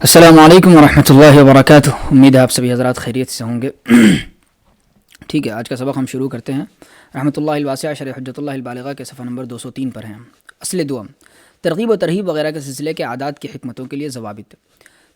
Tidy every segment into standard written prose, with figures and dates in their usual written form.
السلام علیکم ورحمۃ اللہ وبرکاتہ. امید ہے آپ سبھی حضرات خیریت سے ہوں گے. ٹھیک ہے، آج کا سبق ہم شروع کرتے ہیں. رحمۃ اللہ الواسعہ شرح حجت اللہ البالغہ کے صفحہ نمبر 203 پر ہیں. اصل دعا ترغیب و ترہیب وغیرہ کے سلسلے کے عادات کی حکمتوں کے لیے ضوابط.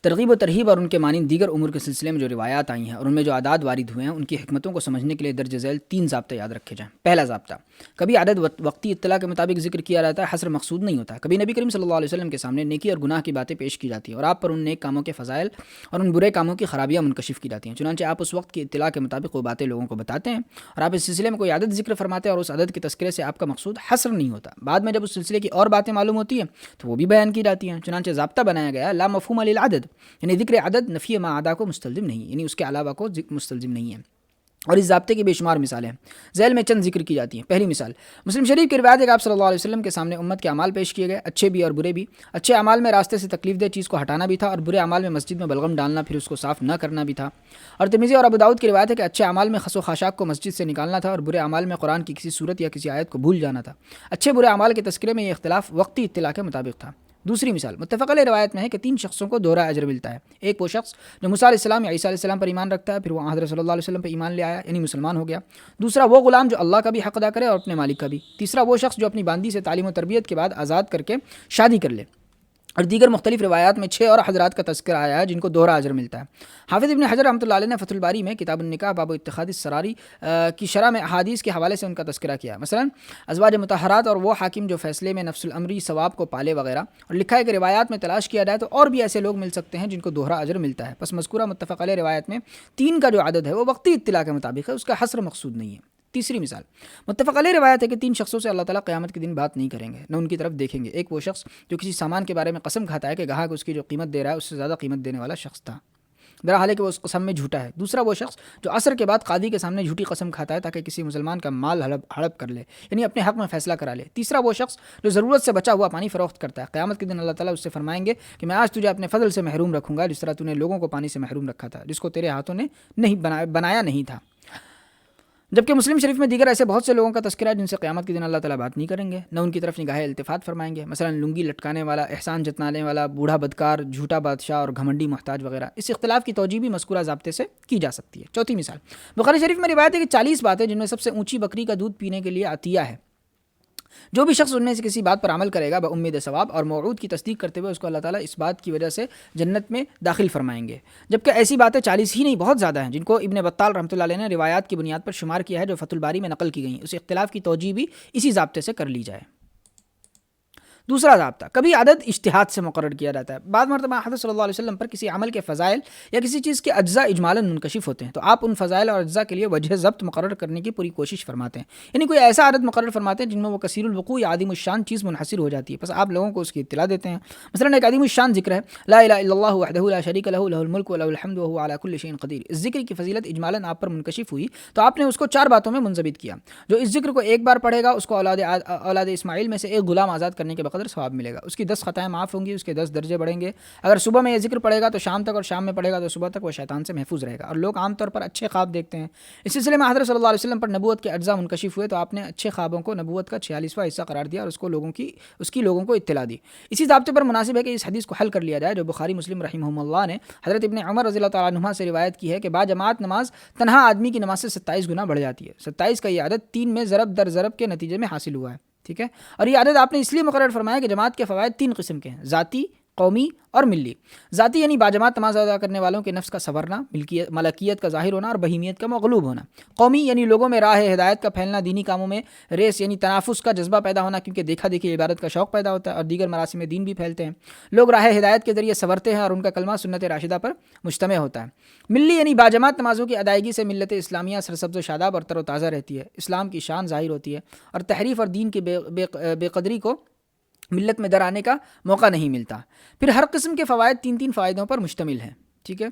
ترغیب و ترہیب اور ان کے مانند دیگر امور کے سلسلے میں جو روایات آئی ہیں اور ان میں جو عادات وارد ہوئے ہیں ان کی حکمتوں کو سمجھنے کے لیے درج ذیل 3 ضابطے یاد رکھے جائیں. پہلا ضابطہ، کبھی عدد وقتی اطلاع کے مطابق ذکر کیا جاتا ہے، حصر مقصود نہیں ہوتا. کبھی نبی کریم صلی اللہ علیہ وسلم کے سامنے نیکی اور گناہ کی باتیں پیش کی جاتی ہیں اور آپ پر ان نیک کاموں کے فضائل اور ان برے کاموں کی خرابیاں منکشف کی جاتی ہیں. چنانچہ آپ اس وقت کی اطلاع کے مطابق وہ باتیں لوگوں کو بتاتے ہیں اور آپ اس سلسلے میں کوئی عدد ذکر فرماتے ہیں اور اس عدد کے تذکرے سے آپ کا مقصود حصر نہیں ہوتا. بعد میں جب اس سلسلے کی اور باتیں معلوم ہوتی ہیں تو وہ بھی بیان کی جاتی ہیں. چنانچہ ضابطہ بنایا گیا لا مفہوم للعدد، یعنی ذکر عدد نفی ما عدا کو مستلزم نہیں، یعنی اس کے علاوہ کو مستلزم نہیں ہے. اور اس ضابطے کی بے شمار مثالیں ہیں، ذیل میں چند ذکر کی جاتی ہیں. پہلی مثال مسلم شریف کی روایت ہے کہ آپ صلی اللہ علیہ وسلم کے سامنے امت کے اعمال پیش کیے گئے، اچھے بھی اور برے بھی. اچھے اعمال میں راستے سے تکلیف دہ چیز کو ہٹانا بھی تھا اور برے اعمال میں مسجد میں بلغم ڈالنا پھر اس کو صاف نہ کرنا بھی تھا. اور ترمذی اور ابو داؤد کی روایت ہے کہ اچھے اعمال میں خس و خاشاک کو مسجد سے نکالنا تھا اور برے اعمال میں قرآن کی کسی صورت یا کسی آیت کو بھول جانا تھا. اچھے برے اعمال کے تذکرے میں یہ اختلاف وقتی اطلاع کے مطابق تھا. دوسری مثال متفق علیہ روایت میں ہے کہ 3 شخصوں کو دوہرا اجر ملتا ہے. ایک وہ شخص جو موسیٰ علیہ السلام یا عیسیٰ علیہ السلام پر ایمان رکھتا ہے، پھر وہ حضرت صلی اللہ علیہ وسلم پر ایمان لے آیا، یعنی مسلمان ہو گیا. دوسرا وہ غلام جو اللہ کا بھی حق ادا کرے اور اپنے مالک کا بھی. تیسرا وہ شخص جو اپنی باندی سے تعلیم و تربیت کے بعد آزاد کر کے شادی کر لے. اور دیگر مختلف روایات میں 6 اور حضرات کا تذکرہ آیا ہے جن کو دوہرا اجر ملتا ہے. حافظ ابن حجر رحمۃ اللہ علیہ نے فتح الباری میں کتاب النکاح باب اتخاذ السراری کی شرح میں احادیث کے حوالے سے ان کا تذکرہ کیا. مثلا ازواج مطہرات اور وہ حاکم جو فیصلے میں نفس الامری ثواب کو پالے وغیرہ. اور لکھا ہے کہ روایات میں تلاش کیا جائے تو اور بھی ایسے لوگ مل سکتے ہیں جن کو دوہرا اجر ملتا ہے. پس مذکورہ متفق علیہ روایت میں 3 کا جو عدد ہے وہ وقتی اطلاع کے مطابق ہے، اس کا حصر مقصود نہیں ہے. تیسری مثال متفق علیہ روایت ہے کہ 3 شخصوں سے اللہ تعالیٰ قیامت کے دن بات نہیں کریں گے، نہ ان کی طرف دیکھیں گے. ایک وہ شخص جو کسی سامان کے بارے میں قسم کھاتا ہے کہ گاہک اس کی جو قیمت دے رہا ہے اس سے زیادہ قیمت دینے والا شخص تھا، بہرحال ہے کہ وہ اس قسم میں جھوٹا ہے. دوسرا وہ شخص جو عصر کے بعد قاضی کے سامنے جھوٹی قسم کھاتا ہے تاکہ کسی مسلمان کا مال ہڑپ کر لے، یعنی اپنے حق میں فیصلہ کرا لے. تیسرا وہ شخص جو ضرورت سے بچا ہوا پانی فروخت کرتا ہے. قیامت کے دن اللہ تعالیٰ اس سے فرمائیں گے کہ میں آج تجھے اپنے فضل سے محروم رکھوں گا جس طرح تو نے لوگوں کو پانی سے محروم رکھا تھا جس کو تیرے ہاتھوں نے نہیں بنایا نہیں تھا. جبکہ مسلم شریف میں دیگر ایسے بہت سے لوگوں کا تذکرہ ہے جن سے قیامت کے دن اللہ تعالیٰ بات نہیں کریں گے، نہ ان کی طرف نگاہ التفات فرمائیں گے. مثلا لنگی لٹکانے والا، احسان جتانے والا، بوڑھا بدکار، جھوٹا بادشاہ اور گھمنڈی محتاج وغیرہ. اس اختلاف کی توجیہ بھی مذکورہ ضابطے سے کی جا سکتی ہے. چوتھی مثال بخاری شریف میں روایت ہے کہ 40 باتیں جن میں سب سے اونچی بکری کا دودھ پینے کے لیے عطیہ ہے. جو بھی شخص ان میں سے کسی بات پر عمل کرے گا بامید ثواب اور موعود کی تصدیق کرتے ہوئے اس کو اللہ تعالیٰ اس بات کی وجہ سے جنت میں داخل فرمائیں گے. جبکہ ایسی باتیں 40 ہی نہیں بہت زیادہ ہیں جن کو ابن بطال رحمۃ اللہ علیہ نے روایات کی بنیاد پر شمار کیا ہے جو فتح الباری میں نقل کی گئی. اس اختلاف کی توجیہ بھی اسی ضابطے سے کر لی جائے. دوسرا ضابطہ کبھی عدد اجتہاد سے مقرر کیا جاتا ہے. بعض مرتبہ حضرت صلی اللہ علیہ وسلم پر کسی عمل کے فضائل یا کسی چیز کے اجزاء اجمالاً منکشف ہوتے ہیں تو آپ ان فضائل اور اجزاء کے لیے وجہ ضبط مقرر کرنے کی پوری کوشش فرماتے ہیں، یعنی کوئی ایسا عدد مقرر فرماتے ہیں جن میں وہ کثیر الوقوع یا عدیم الشان چیز منحصر ہو جاتی ہے. بس آپ لوگوں کو اس کی اطلاع دیتے ہیں. مثلا ایک عدیم الشان ذکر ہے لا الہ الا اللہ وحدہ لا شریک لہ لہ الملک ولہ الحمد وہو علی کل شیء قدیر. اس ذکر کی فضیلت اجمالاً آپ پر منکشف ہوئی تو آپ نے اس کو 4 باتوں میں منضبط کیا. جو اس ذکر کو ایک بار پڑھے گا اس کو اولاد اسماعیل میں سے ایک غلام آزاد کرنے کے بقدر ثواب ملے گا. اس کی 10 خطائیں معاف ہوں گی، اس کے 10 درجے بڑھیں گے. اگر صبح میں یہ ذکر پڑھے گا تو شام تک، اور شام میں پڑھے گا تو صبح تک وہ شیطان سے محفوظ رہے گا. اور لوگ عام طور پر اچھے خواب دیکھتے ہیں. اس سلسلے میں حضرت صلی اللہ علیہ وسلم پر نبوت کے اجزاء منکشف ہوئے تو آپ نے اچھے خوابوں کو نبوت کا 46واں حصہ قرار دیا اور اس کی لوگوں کو اطلاع دی. اسی ضابطے پر مناسب ہے کہ اس حدیث کو حل کر لیا جائے جو بخاری مسلم رحمہم اللہ نے حضرت ابن عمر رضی اللہ تعالیٰ عنہما سے روایت کی ہے کہ با جماعت نماز تنہا آدمی کی نماز سے 27 گنا بڑھ جاتی ہے. 27 کا یہ عدد 3 میں ضرب در ضرب کے نتیجے میں حاصل ہوا ہے. ٹھیک ہے، اور یہ عدد آپ نے اس لیے مقرر فرمایا کہ جماعت کے فوائد 3 قسم کے ہیں: ذاتی، قومی اور ملی. ذاتی یعنی باجماعت نماز ادا کرنے والوں کے نفس کا سنورنا، ملکیت کا ظاہر ہونا اور بہیمیت کا مغلوب ہونا. قومی یعنی لوگوں میں راہ ہدایت کا پھیلنا، دینی کاموں میں ریس یعنی تنافس کا جذبہ پیدا ہونا کیونکہ دیکھا دیکھی عبادت کا شوق پیدا ہوتا ہے اور دیگر مراسم دین بھی پھیلتے ہیں. لوگ راہ ہدایت کے ذریعے سنورتے ہیں اور ان کا کلمہ سنت راشدہ پر مجتمع ہوتا ہے. ملی یعنی باجماعت نمازوں کی ادائیگی سے ملت اسلامیہ سرسبز و شاداب اور تر و تازہ رہتی ہے، اسلام کی شان ظاہر ہوتی ہے اور تحریف اور دین کی بے قدری کو ملت میں در آنے کا موقع نہیں ملتا. پھر ہر قسم کے فوائد 3 فائدوں پر مشتمل ہیں. ٹھیک ہے،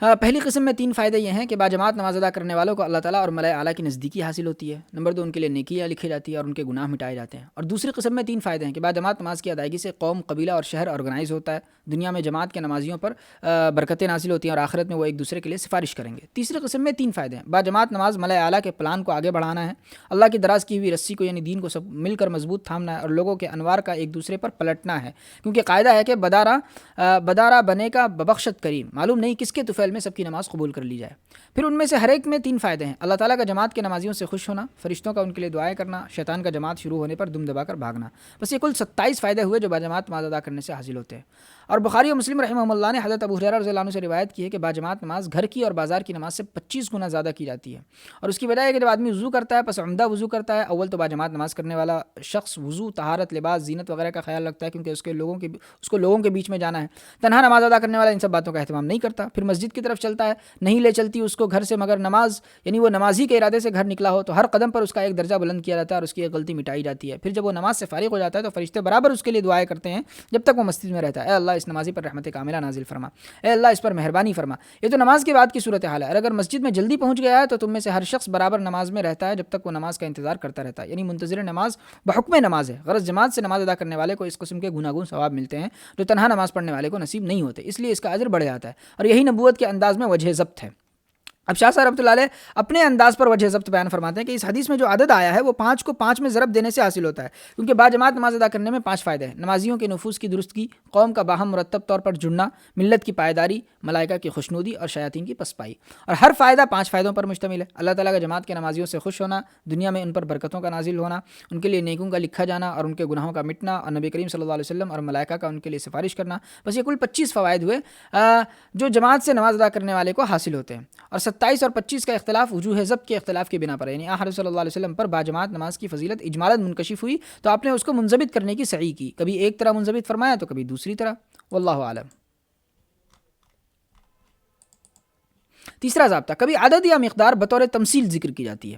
پہلی قسم میں 3 فائدے یہ ہیں کہ باجماعت نماز ادا کرنے والوں کو اللہ تعالیٰ اور ملائے اعلیٰ کی نزدیکی حاصل ہوتی ہے. نمبر 2، ان کے لیے نیکیاں لکھی جاتی ہے اور ان کے گناہ مٹائے جاتے ہیں. اور دوسری قسم میں 3 فائدے ہیں کہ باجماعت نماز کی ادائیگی سے قوم، قبیلہ اور شہر آرگنائز ہوتا ہے. دنیا میں جماعت کے نمازیوں پر برکتیں نازل ہوتی ہیں اور آخرت میں وہ ایک دوسرے کے لیے سفارش کریں گے. تیسری قسم میں 3 فائدے ہیں. باجماعت نماز ملائے اعلیٰ کے پلان کو آگے بڑھانا ہے. اللہ کی دراز کی ہوئی رسی کو یعنی دین کو سب مل کر مضبوط تھامنا ہے اور لوگوں کے انوار کا ایک دوسرے پر پلٹنا ہے، کیونکہ قاعدہ ہے کہ بدارہ بنے کا ببخشت کریم، معلوم نہیں کس کے طفیل میں سب کی نماز قبول کر لی جائے. پھر ان میں سے ہر ایک میں 3 فائدے ہیں. اللہ تعالیٰ کا جماعت کے نمازیوں سے خوش ہونا، فرشتوں کا ان کے لیے دعائیں کرنا، شیطان کا جماعت شروع ہونے پر دم دبا کر بھاگنا. بس یہ کل 27 فائدے ہوئے جو باجماعت نماز ادا کرنے سے حاصل ہوتے ہیں. اور بخاری اور مسلم رحمہ اللہ نے حضرت ابو ہریرہ رضی اللہ عنہ سے روایت کی ہے کہ باجماعت نماز گھر کی اور بازار کی نماز سے 25 گنا زیادہ کی جاتی ہے. اور اس کی وجہ ہے کہ جب آدمی وضو کرتا ہے، پس عمدہ وضو کرتا ہے. اول تو باجماعت نماز کرنے والا شخص وضو، طہارت، لباس، زینت وغیرہ کا خیال رکھتا ہے، کیونکہ اس کو لوگوں کے بیچ میں جانا ہے. تنہا نماز ادا کرنے والا ان سب باتوں کا اہتمام نہیں کرتا. پھر مسجد کی طرف چلتا ہے، نہیں لے چلتی اس کو گھر سے مگر نماز، یعنی وہ نمازی کے ارادے سے گھر نکلا ہو تو ہر قدم پر اس کا ایک درجہ بلند کیا جاتا ہے اور اس کی ایک غلطی مٹائی جاتی ہے. پھر جب وہ نماز سے فارغ ہو جاتا ہے تو فرشتے برابر اس کے لیے دعائیں کرتے ہیں جب تک وہ مسجد میں رہتا ہے. اے اللہ اس نمازی پر رحمت کاملہ نازل فرما، اے اللہ اس پر مہربانی فرما. یہ تو نماز کے بعد کی صورتحال ہے. اور اگر مسجد میں جلدی پہنچ گیا ہے تو تم میں سے ہر شخص برابر نماز میں رہتا ہے جب تک وہ نماز کا انتظار کرتا رہتا ہے، یعنی منتظر نماز بحکم نماز ہے. غرض جماعت سے نماز ادا کرنے والے کو اس قسم کے گناگون ثواب ملتے ہیں جو تنہا نماز پڑھنے والے کو نصیب نہیں ہوتے، اس لیے اس کا اجر بڑھ جاتا ہے. اور یہی نبوت کے انداز میں وجہ ضبط ہے. اب شاہ صاحب رحمۃ اللہ علیہ اپنے انداز پر وجہ ضبط بیان فرماتے ہیں کہ اس حدیث میں جو عدد آیا ہے وہ 5 کو 5 میں ضرب دینے سے حاصل ہوتا ہے، کیونکہ باجماعت نماز ادا کرنے میں 5 فائدے ہیں. نمازیوں کے نفوس کی درستگی، قوم کا باہم مرتب طور پر جڑنا، ملت کی پائیداری، ملائکہ کی خوشنودی اور شیاطین کی پسپائی. اور ہر فائدہ 5 فائدوں پر مشتمل ہے. اللہ تعالیٰ کا جماعت کے نمازیوں سے خوش ہونا، دنیا میں ان پر برکتوں کا نازل ہونا، ان کے لیے نیکیوں کا لکھا جانا اور ان کے گناہوں کا مٹنا، اور نبی کریم صلی اللہ علیہ وسلم اور ملائکہ کا ان کے لیے سفارش کرنا. بس یہ کل 25 فوائد ہوئے جو جماعت سے نماز ادا کرنے والے کو حاصل ہوتے ہیں. اور 27 اور 25 کا اختلاف وجوہ ضبط کے اختلاف کی بنا پر، یعنی آخر صلی اللہ علیہ وسلم پر باجماعت نماز کی فضیلت اجمالاً منکشف ہوئی تو آپ نے اس کو منضبط کرنے کی سعی کی، کبھی ایک طرح منضبط فرمایا تو کبھی دوسری طرح. واللہ اعلم. تیسرا ضابطہ، کبھی عدد یا مقدار بطور تمثیل ذکر کی جاتی ہے.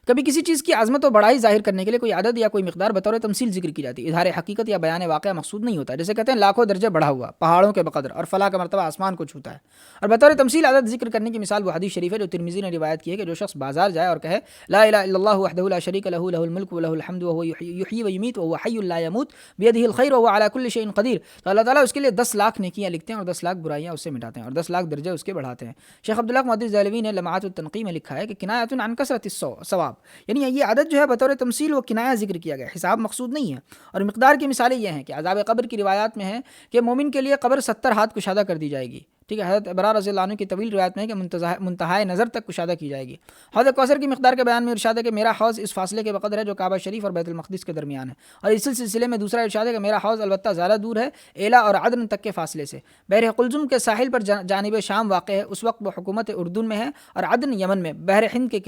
کبھی کسی چیز کی عظمت و بڑائی ظاہر کرنے کے لیے کوئی عدد یا کوئی مقدار بطور تمثیل ذکر کی جاتی ہے. اظہار حقیقت یا بیان واقعہ مقصود نہیں ہوتا. جیسے کہتے ہیں لاکھوں درجے بڑھا ہوا، پہاڑوں کے بقدر، اور فلاں کا مرتبہ آسمان کو چھوتا ہے. اور بطور تمثیل عدد ذکر کرنے کی مثال وہ حدیث شریف ہے جو ترمذی نے روایت کی ہے کہ جو شخص بازار جائے اور کہے لا الہ الا اللہ وحدہ لا شریک لہ لہ الملک ولہ الحمد وهو یحیی ویمیت وهو حی لا يموت بیدہ الخیر وهو علی کل شیء قدیر، تو اللہ تعالیٰ اس کے لیے 10 لاکھ نیکیاں لکھتے ہیں اور 10 لاکھ برائیاں اس سے مٹاتے ہیں اور 10 لاکھ درجے اس کے بڑھاتے ہیں. شیخ عبداللہ محدث دہلوی نے لمعات التنقی میں لکھا ہے کہ کنایۃ عن کثرۃ الثواب، یعنی یہ عدد جو ہے بطور تمثیل وہ کنایہ ذکر کیا گیا، حساب مقصود نہیں ہے. اور مقدار کی مثالیں یہ ہیں کہ عذاب قبر کی روایات میں ہے کہ مومن کے لیے قبر 70 ہاتھ کشادہ کر دی جائے گی. ٹھیک ہے، حضرت ابرار رضی اللہ عنہ کی طویل روایت میں ہے کہ منتہائے نظر تک کشادہ کی جائے گی. حوض کوثر کی مقدار کے بیان میں ارشاد ہے کہ میرا حوض اس فاصلے کے بقدر ہے جو کعبہ شریف اور بیت المقدس کے درمیان ہے. اور اس سلسلے میں دوسرا ارشاد ہے کہ میرا حوض البتہ زیادہ دور ہے، ایلا اور عدن تک کے فاصلے سے. بحر قلزم کے ساحل پر جانب شام واقع ہے، اس وقت وہ حکومت اردن میں ہے، اور عدن یمن میں بحر ہند کے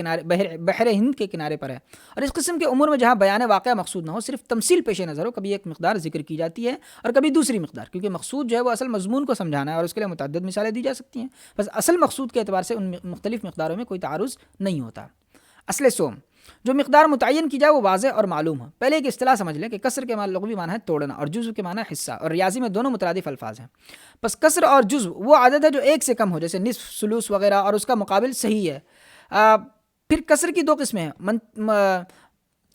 کنارے پر ہے. اور اس قسم کے امور میں جہاں بیان واقعہ مقصود نہ ہو، صرف تمثیل پیش نظر ہو، کبھی ایک مقدار ذکر کی جاتی ہے اور کبھی دوسری مقدار، کیونکہ مقصود جو ہے وہ اصل مضمون کو سمجھانا ہے اور اس کے لیے متعدد مثالیں دی جا سکتی ہیں. بس اصل مقصود کے اعتبار سے ان مختلف مقداروں میں کوئی تعارض نہیں ہوتا. اصل سوم، جو مقدار متعین کی جائے وہ واضح اور معلوم ہو. پہلے ایک اصطلاح سمجھ لیں کہ کسر کے لغوی معنی ہے توڑنا اور جزو کے معنی ہے حصہ، اور ریاضی میں دونوں مترادف الفاظ ہیں. بس کسر اور جزو وہ عدد ہے جو 1 سے کم ہو، جیسے نصف، ثلث وغیرہ، اور اس کا مقابل صحیح ہے. پھر کسر کی 2 قسمیں ہیں،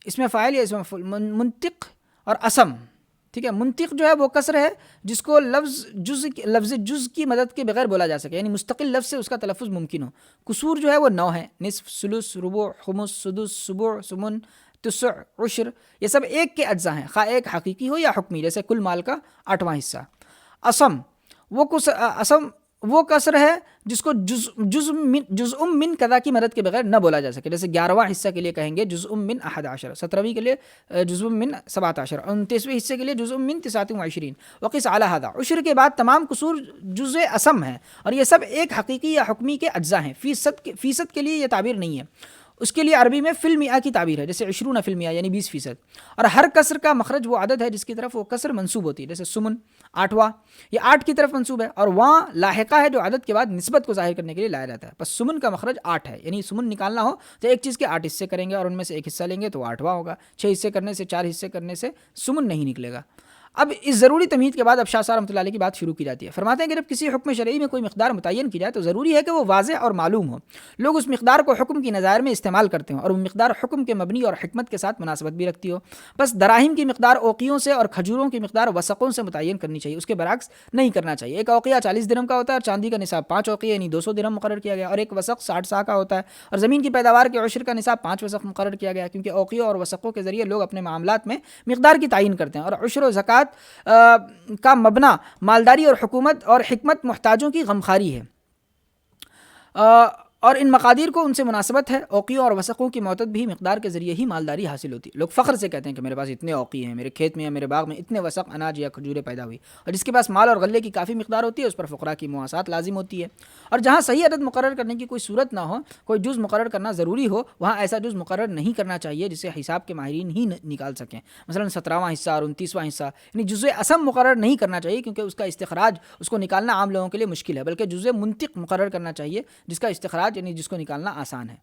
اس میں فاعل یا اس میں منطق اور اسم. ٹھیک ہے، منطق جو ہے وہ کسر ہے جس کو لفظ جز کی مدد کے بغیر بولا جا سکے، یعنی مستقل لفظ سے اس کا تلفظ ممکن ہو. قصور جو ہے وہ 9 ہے، نصف، ثلث، ربع، خمس، سدس، سبع، ثمن، تسع، عشر، یہ سب ایک کے اجزاء ہیں، خواہ ایک حقیقی ہو یا حکمی، جیسے کل مال کا 8واں حصہ. اسم وہ کسر ہے جس کو جزء من کذا کی مدد کے بغیر نہ بولا جا سکے، جیسے 11واں حصہ کے لیے کہیں گے جزء من 11، 17ویں کے لیے جزء من 17، اور 29ویں حصے کے لیے جزء من 29. وقس علی ھذا، عشر کے بعد تمام قصور جزء اسم ہیں اور یہ سب ایک حقیقی یا حکمی کے اجزاء ہیں. فیصد کے لیے یہ تعبیر نہیں ہے، اس کے لیے عربی میں فی المئہ کی تعبیر ہے، جیسے 20 فی المئہ یعنی 20%. اور ہر کسر کا مخرج وہ عدد ہے جس کی طرف وہ کسر منصوب ہوتی ہے، جیسے سمن 8واں، یہ 8 کی طرف منصوب ہے، اور وہاں لاحقہ ہے جو عدد کے بعد نسبت کو ظاہر کرنے کے لیے لایا جاتا ہے. بس سمن کا مخرج 8 ہے، یعنی سمن نکالنا ہو تو ایک چیز کے 8 حصے کریں گے اور ان میں سے ایک حصہ لیں گے تو 8واں ہوگا. 6 حصے کرنے سے، 4 حصے کرنے سے سمن نہیں نکلے گا. اب اس ضروری تمہید کے بعد اب شاہ صاحب رحمۃ اللہ علیہ کی بات شروع کی جاتی ہے. فرماتے ہیں کہ جب کسی حکم شرعی میں کوئی مقدار متعین کی جائے تو ضروری ہے کہ وہ واضح اور معلوم ہو. لوگ اس مقدار کو حکم کی نظائر میں استعمال کرتے ہوں اور وہ مقدار حکم کے مبنی اور حکمت کے ساتھ مناسبت بھی رکھتی ہو. بس دراہم کی مقدار اوقیوں سے اور کھجوروں کی مقدار وسقوں سے متعین کرنی چاہیے، اس کے برعکس نہیں کرنا چاہیے. ایک اوقیہ 40 درہم کا ہوتا ہے اور چاندی کا نصاب 5 اوقیہ یعنی 200 درہم مقرر کیا گیا، اور ایک وسق 60 سا کا ہوتا ہے اور زمین کی پیداوار کے عشر کا نصاب 5 وسق مقرر کیا گیا، کیونکہ اوقیوں اور وسقوں کے ذریعے لوگ اپنے معاملات میں مقدار کی تعین کرتے ہیں. اور عشر و زکوٰۃ کا مبنا مالداری اور حکومت اور حکمت محتاجوں کی غمخواری ہے، اور ان مقادیر کو ان سے مناسبت ہے. اوقیوں اور وسقوں کی معتد بھی مقدار کے ذریعے ہی مالداری حاصل ہوتی ہے. لوگ فخر سے کہتے ہیں کہ میرے پاس اتنے اوقی ہیں، میرے کھیت میں یا میرے باغ میں اتنے وسق اناج یا کھجوریں پیدا ہوئی. اور جس کے پاس مال اور غلے کی کافی مقدار ہوتی ہے اس پر فقراء کی مواسات لازم ہوتی ہے. اور جہاں صحیح عدد مقرر کرنے کی کوئی صورت نہ ہو، کوئی جز مقرر کرنا ضروری ہو، وہاں ایسا جز مقرر نہیں کرنا چاہیے جسے حساب کے ماہرین ہی نکال سکیں. مثلا 17واں حصہ اور 29واں حصہ، یعنی جزء اسم مقرر نہیں کرنا چاہیے کیونکہ اس کا استخراج، اس کو نکالنا عام لوگوں کے لیے مشکل ہے، بلکہ جزء منطق مقرر کرنا چاہیے جس کا استخراج یعنی جس کو نکالنا آسان ہے.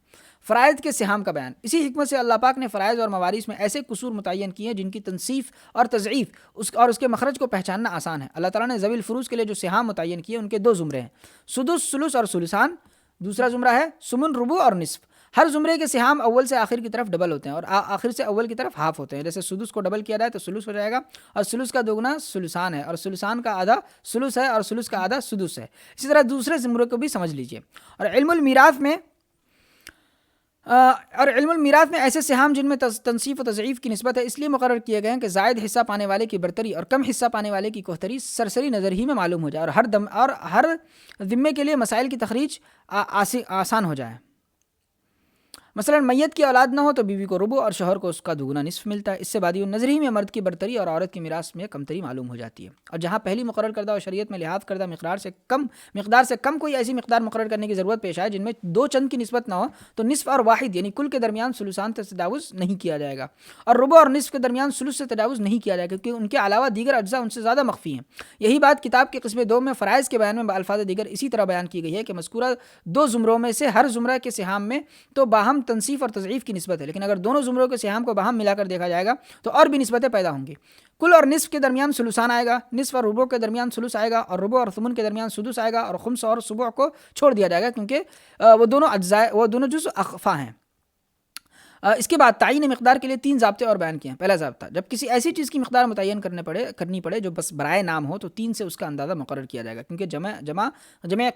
فرائض کے سہام کا بیان. اسی حکمت سے اللہ پاک نے فرائض اور موارث میں ایسے قصور متعین کیے ہیں جن کی تنصیف اور تضعیف اور اس کے مخرج کو پہچاننا آسان ہے. اللہ تعالیٰ نے ذوی الفروز کے لیے جو سہام متعین کیے ان کے 2 زمرے ہیں، سدس، ثلث اور ثلثان. دوسرا زمرہ ہے سمن، ربع اور نصف. ہر زمرے کے سہام اول سے آخر کی طرف ڈبل ہوتے ہیں اور آخر سے اول کی طرف ہاف ہوتے ہیں. جیسے سدس کو ڈبل کیا جائے تو ثلث ہو جائے گا، اور ثلث کا دوگنا ثلثان ہے، اور ثلثان کا آدھا ثلث ہے، اور ثلث کا آدھا سدس ہے. اسی طرح دوسرے زمرے کو بھی سمجھ لیجئے. اور علم المیراث میں ایسے سہام جن میں تنصیف و تضعیف کی نسبت ہے اس لیے مقرر کیے گئے ہیں کہ زائد حصہ پانے والے کی برتری اور کم حصہ پانے والے کی کوہتری سرسری نظر ہی میں معلوم ہو جائے، اور ہر ذمے کے لیے مسائل کی تخریج آسان ہو جائے. مثلا میت کی اولاد نہ ہو تو بیوی کو ربع اور شوہر کو اس کا دوگنا نصف ملتا ہے. اس سے بادی النظر ہی میں مرد کی برتری اور عورت کی میراث میں کمتری معلوم ہو جاتی ہے. اور جہاں پہلی مقرر کردہ اور شریعت میں لحاظ کردہ مقدار سے کم کوئی ایسی مقدار مقرر کرنے کی ضرورت پیش آئے جن میں 2 چند کی نسبت نہ ہو تو نصف اور واحد یعنی کل کے درمیان ثلثان سے تجاوز نہیں کیا جائے گا، اور ربع اور نصف کے درمیان ثلث سے تجاوز نہیں کیا جائے گا کیونکہ ان کے علاوہ دیگر اجزاء ان سے زیادہ مخفی ہیں. یہی بات کتاب کے قسم 2 میں فرائض کے بیان میں الفاظ دیگر اسی طرح بیان کی گئی ہے کہ مذکورہ 2 زمروں میں سے ہر زمرہ کے سہام میں تو باہم تنصیف اور تضعیف کی نسبت ہے، لیکن اگر دونوں زمروں کے سہام کو باہم ملا کر دیکھا جائے گا تو اور بھی نسبتیں پیدا ہوں گی. کل اور نصف کے درمیان ثلثان آئے گا، نصف اور ربع کے درمیان ثلث آئے گا، اور ربع اور ثمن کے درمیان سدس آئے گا، اور خمس اور سبع کو چھوڑ دیا جائے گا کیونکہ وہ دونوں جز اخفا ہیں. اس کے بعد تعین مقدار کے لیے 3 ضابطے اور بیان کیے ہیں. پہلا ضابطہ، جب کسی ایسی چیز کی مقدار متعین کرنی پڑے جو بس برائے نام ہو تو 3 سے اس کا اندازہ مقرر کیا جائے گا کیونکہ جمع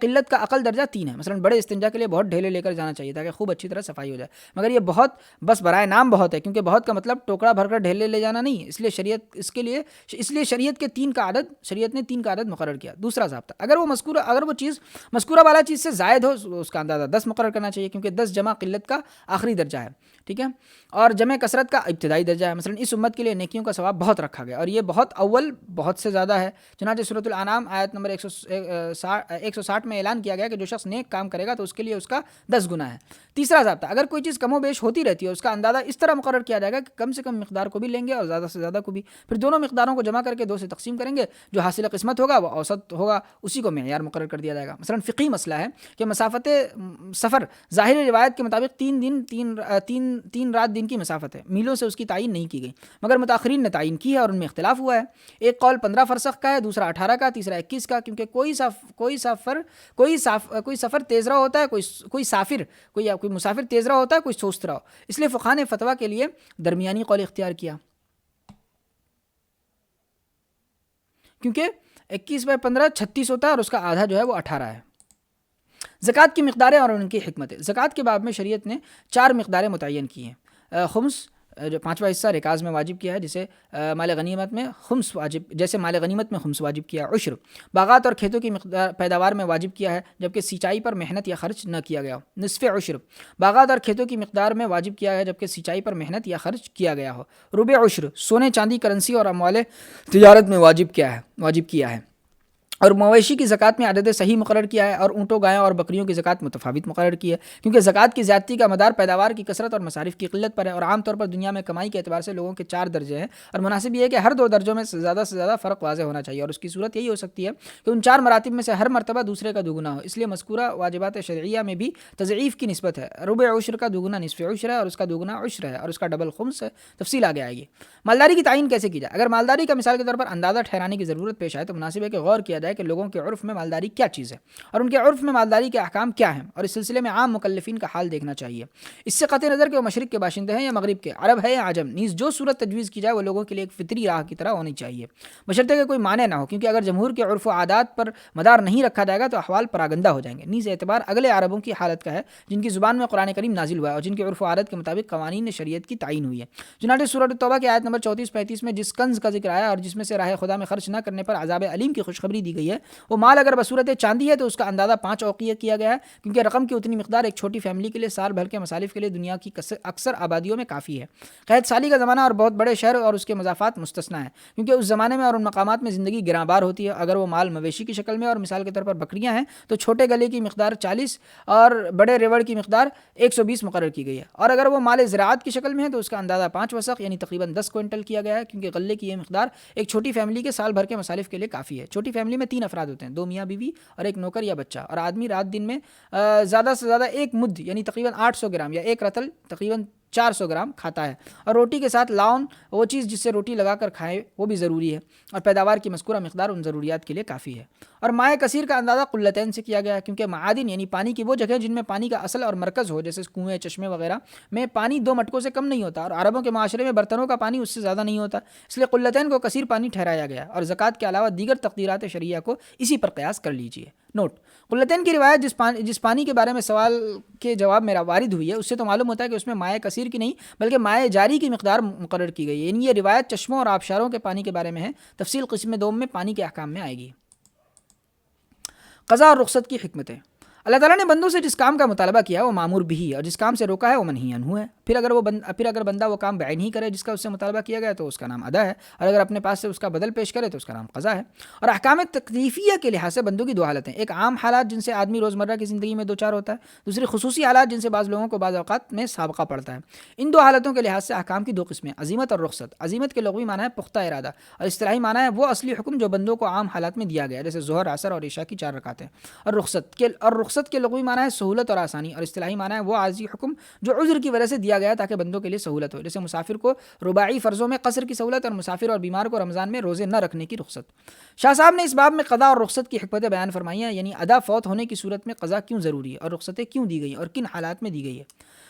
قلت کا اقل درجہ 3 ہے. مثلا بڑے استنجا کے لیے بہت ڈھیلے لے کر جانا چاہیے تاکہ خوب اچھی طرح صفائی ہو جائے، مگر یہ بہت بس برائے نام بہت ہے کیونکہ بہت کا مطلب ٹوکرا بھر کر ڈھیلے لے جانا نہیں ہے. اس لیے شریعت کے 3 کا عدد، شریعت نے 3 کا عدد مقرر کیا. دوسرا ضابطہ، اگر وہ چیز مذکورہ والا چیز سے زائد ہو اس کا اندازہ 10 مقرر کرنا چاہیے کیونکہ 10 جمع قلت کا آخری درجہ ہے، ٹھیک ہے، اور جمع کثرت کا ابتدائی درجہ ہے. مثلا اس امت کے لیے نیکیوں کا ثواب بہت رکھا گیا اور یہ بہت اول بہت سے زیادہ ہے. چنانچہ سورۃ الانعام آیت نمبر 160 میں اعلان کیا گیا کہ جو شخص نیک کام کرے گا تو اس کے لیے اس کا 10 گنا ہے. تیسرا ضابطہ، اگر کوئی چیز کم و بیش ہوتی رہتی ہے اس کا اندازہ اس طرح مقرر کیا جائے گا کہ کم سے کم مقدار کو بھی لیں گے اور زیادہ سے زیادہ کو بھی، پھر دونوں مقداروں کو جمع کر کے 2 سے تقسیم کریں گے، جو حاصل قسمت ہوگا وہ اوسط ہوگا، اسی کو معیار مقرر کر دیا جائے گا. مثلا فقہی مسئلہ ہے کہ مسافت سفر ظاہری روایت کے مطابق 3 رات دن کی مسافت ہے، میلوں سے اس کی تعین نہیں کی گئی، مگر متاخرین نے تعین کی ہے اور ان میں اختلاف ہوا ہے. ایک قول 15 فرسخ کا ہے، دوسرا 18 کا، تیسرا 21 کا، کیونکہ کوئی سفر تیز رہا ہوتا ہے، کوئی مسافر تیز رہا ہوتا ہے، کوئی سست رہا ہو. اس لیے فقہاء نے فتویٰ کے لیے درمیانی قول اختیار کیا کیونکہ 21/15 36 ہوتا ہے اور اس کا آدھا جو ہے وہ 18 ہے. زکوٰۃ کی مقداریں اور ان کی حکمتیں. زکوٰۃ کے باب میں شریعت نے 4 مقداریں متعین کی ہیں. خمس جو 5واں حصہ رکاز میں واجب کیا ہے، جیسے مال غنیمت میں خمس واجب کیا. عشر باغات اور کھیتوں کی پیداوار میں واجب کیا ہے جبکہ سینچائی پر محنت یا خرچ نہ کیا گیا. نصف عشر باغات اور کھیتوں کی مقدار میں واجب کیا ہے جبکہ سینچائی پر محنت یا خرچ کیا گیا ہو. ربع عشر سونے چاندی کرنسی اور اموال تجارت میں واجب کیا ہے. اور مویشی کی زکوٰۃ میں عدد صحیح مقرر کیا ہے، اور اونٹوں گایوں اور بکریوں کی زکوٰۃ متفاوت مقرر کی ہے، کیونکہ زکوٰۃ کی زیادتی کا مدار پیداوار کی کثرت اور مصارف کی قلت پر ہے، اور عام طور پر دنیا میں کمائی کے اعتبار سے لوگوں کے 4 درجے ہیں، اور مناسب یہ ہے کہ ہر 2 درجوں میں سے زیادہ فرق واضح ہونا چاہیے، اور اس کی صورت یہی ہو سکتی ہے کہ ان 4 مراتب میں سے ہر مرتبہ دوسرے کا دوگنا ہو۔ اس لیے مذکورہ واجبات شرعیہ میں بھی تضعیف کی نسبت ہے۔ ربع عشر کا دوگنا نصف عشر ہے، اور اس کا دوگنا عشر ہے، اور اس کا ڈبل خمس ہے۔ تفصیل آگے آئے گی۔ مالداری کی تعین کیسے کی جائے؟ اگر مالداری کا مثال کے طور پر اندازہ ٹھہرانے کی ضرورت پیش آئے تو مناسب ہے کہ غور کیا جائے کہ لوگوں کے عرف میں مالداری کیا چیز ہے، اور ان کے عرف میں مالداری کے احکام کیا ہیں، اور اس سلسلے میں عام مکلفین کا حال دیکھنا چاہیے۔ اس سے قطع نظر کہ وہ مشرق کے باشندے ہیں یا مغرب کے، عرب ہے یا عجم، نیز جو صورت تجویز کی جائے وہ لوگوں کے لیے ایک فطری راہ کی طرح ہونی چاہیے، بشرطے کہ کوئی مانع نہ ہو، کیونکہ اگر جمہور کے عرف و عادات پر مدار نہیں رکھا جائے گا تو احوال پراگندہ ہو جائیں گے۔ نیز اعتبار اگلے عربوں کی حالت کا ہے جن کی زبان میں قرآن کریم نازل ہوا ہے اور جن کے عرف و عادت کے مطابق قوانین شریعت کی تعین ہوئی ہے۔ چنانچہ سورۃ التوبہ کی آیت نمبر 34-35 میں جس کنز کا ذکر آیا اور جس میں سے راہ خدا میں خرچ نہ کرنے پر عذاب علیم کی خوشخبری دی گئی ہے، وہ مال اگر بصورت چاندی ہے تو اس کا اندازہ 5 اوقیہ کیا گیا ہے، کیونکہ رقم کی اتنی مقدار ایک چھوٹی فیملی کے لیے سال بھر کے مصارف کے لیے دنیا کی اکثر آبادیوں میں کافی ہے۔ قحط سالی کا زمانہ اور بہت بڑے شہر اور اس کے مضافات مستثنیٰ ہیں، کیونکہ اس زمانے میں اور ان مقامات میں زندگی گراں بار ہوتی ہے۔ اگر وہ مال مویشی کی شکل میں اور مثال کے طور پر بکریاں ہیں تو چھوٹے گلے کی مقدار 40 اور بڑے ریوڑ کی مقدار 120 مقرر کی گئی ہے، اور اگر وہ مال زراعت کی شکل میں ہے تو اس کا اندازہ 5 وسق یعنی تقریباً 10 کوئنٹل کیا گیا ہے، کیونکہ غلے کی یہ مقدار ایک چھوٹی فیملی کے سال بھر کے مصارف کے لیے کافی ہے۔ چھوٹی فیملی میں 3 افراد ہوتے ہیں، 2 میاں بیوی اور ایک نوکر یا بچہ، اور آدمی رات دن میں زیادہ سے زیادہ 1 مد یعنی تقریباً 800 گرام یا 1 رتل تقریباً 400 گرام کھاتا ہے، اور روٹی کے ساتھ لاؤن وہ چیز جس سے روٹی لگا کر کھائے وہ بھی ضروری ہے، اور پیداوار کی مذکورہ مقدار ان ضروریات کے لیے کافی ہے۔ اور مائع کثیر کا اندازہ قلتین سے کیا گیا ہے، کیونکہ معادن یعنی پانی کی وہ جگہ جن میں پانی کا اصل اور مرکز ہو، جیسے کنویں، چشمے وغیرہ میں پانی 2 مٹکوں سے کم نہیں ہوتا، اور عربوں کے معاشرے میں برتنوں کا پانی اس سے زیادہ نہیں ہوتا، اس لیے قلتین کو کثیر پانی ٹھہرایا گیا، اور زکوٰۃ کے علاوہ دیگر تقدیرات شرعیہ کو اسی پر قیاس کر لیجیے۔ نوٹ: قلتین کی روایت جس پانی کے بارے میں سوال کے جواب میں وارد ہوئی ہے اس سے تو معلوم ہوتا ہے کہ اس میں مائع کثیر کی نہیں بلکہ مائع جاری کی مقدار مقرر کی گئی ہے، یعنی یہ روایت چشموں اور آبشاروں کے پانی کے بارے میں ہے۔ تفصیل قسم دوم میں پانی کے احکام میں آئے گی۔ قضاء اور رخصت کی حکمتیں۔ اللہ تعالیٰ نے بندوں سے جس کام کا مطالبہ کیا ہے وہ مامور بھی ہے، اور جس کام سے روکا ہے وہ منہی عنہ ہے۔ پھر اگر بندہ وہ کام بعین ہی کرے جس کا اس سے مطالبہ کیا گیا تو اس کا نام ادا ہے، اور اگر اپنے پاس سے اس کا بدل پیش کرے تو اس کا نام قضا ہے۔ اور احکام تکلیفیہ کے لحاظ سے بندوں کی 2 حالتیں، ایک عام حالات جن سے آدمی روزمرہ کی زندگی میں دوچار ہوتا ہے، دوسری خصوصی حالات جن سے بعض لوگوں کو بعض اوقات میں سابقہ پڑتا ہے۔ ان 2 حالتوں کے لحاظ سے احکام کی 2 قسمیں، عزیمت اور رخصت۔ عزیمت کے لغوی معنی ہے پختہ ارادہ، اور اصطلاحی معنی ہے وہ اصلی حکم جو بندوں کو عام حالات میں دیا گیا، جیسے ظہر، عصر اور عشاء کی 4 رکعتیں۔ اور رخصت کے لغوی معنی ہے سہولت اور آسانی، اور اصطلاحی معنی ہے وہ عارضی حکم جو عذر کی وجہ سے دیا گیا تاکہ بندوں کے لیے سہولت ہو، جیسے مسافر کو رباعی فرضوں میں قصر کی سہولت، اور مسافر اور بیمار کو رمضان میں روزے نہ رکھنے کی رخصت۔ شاہ صاحب نے اس باب میں قضا اور رخصت کی حکمتیں بیان فرمائی ہیں، یعنی ادا فوت ہونے کی صورت میں قضا کیوں ضروری ہے اور رخصتیں کیوں دی گئی ہیں اور کن حالات میں دی گئی ہے۔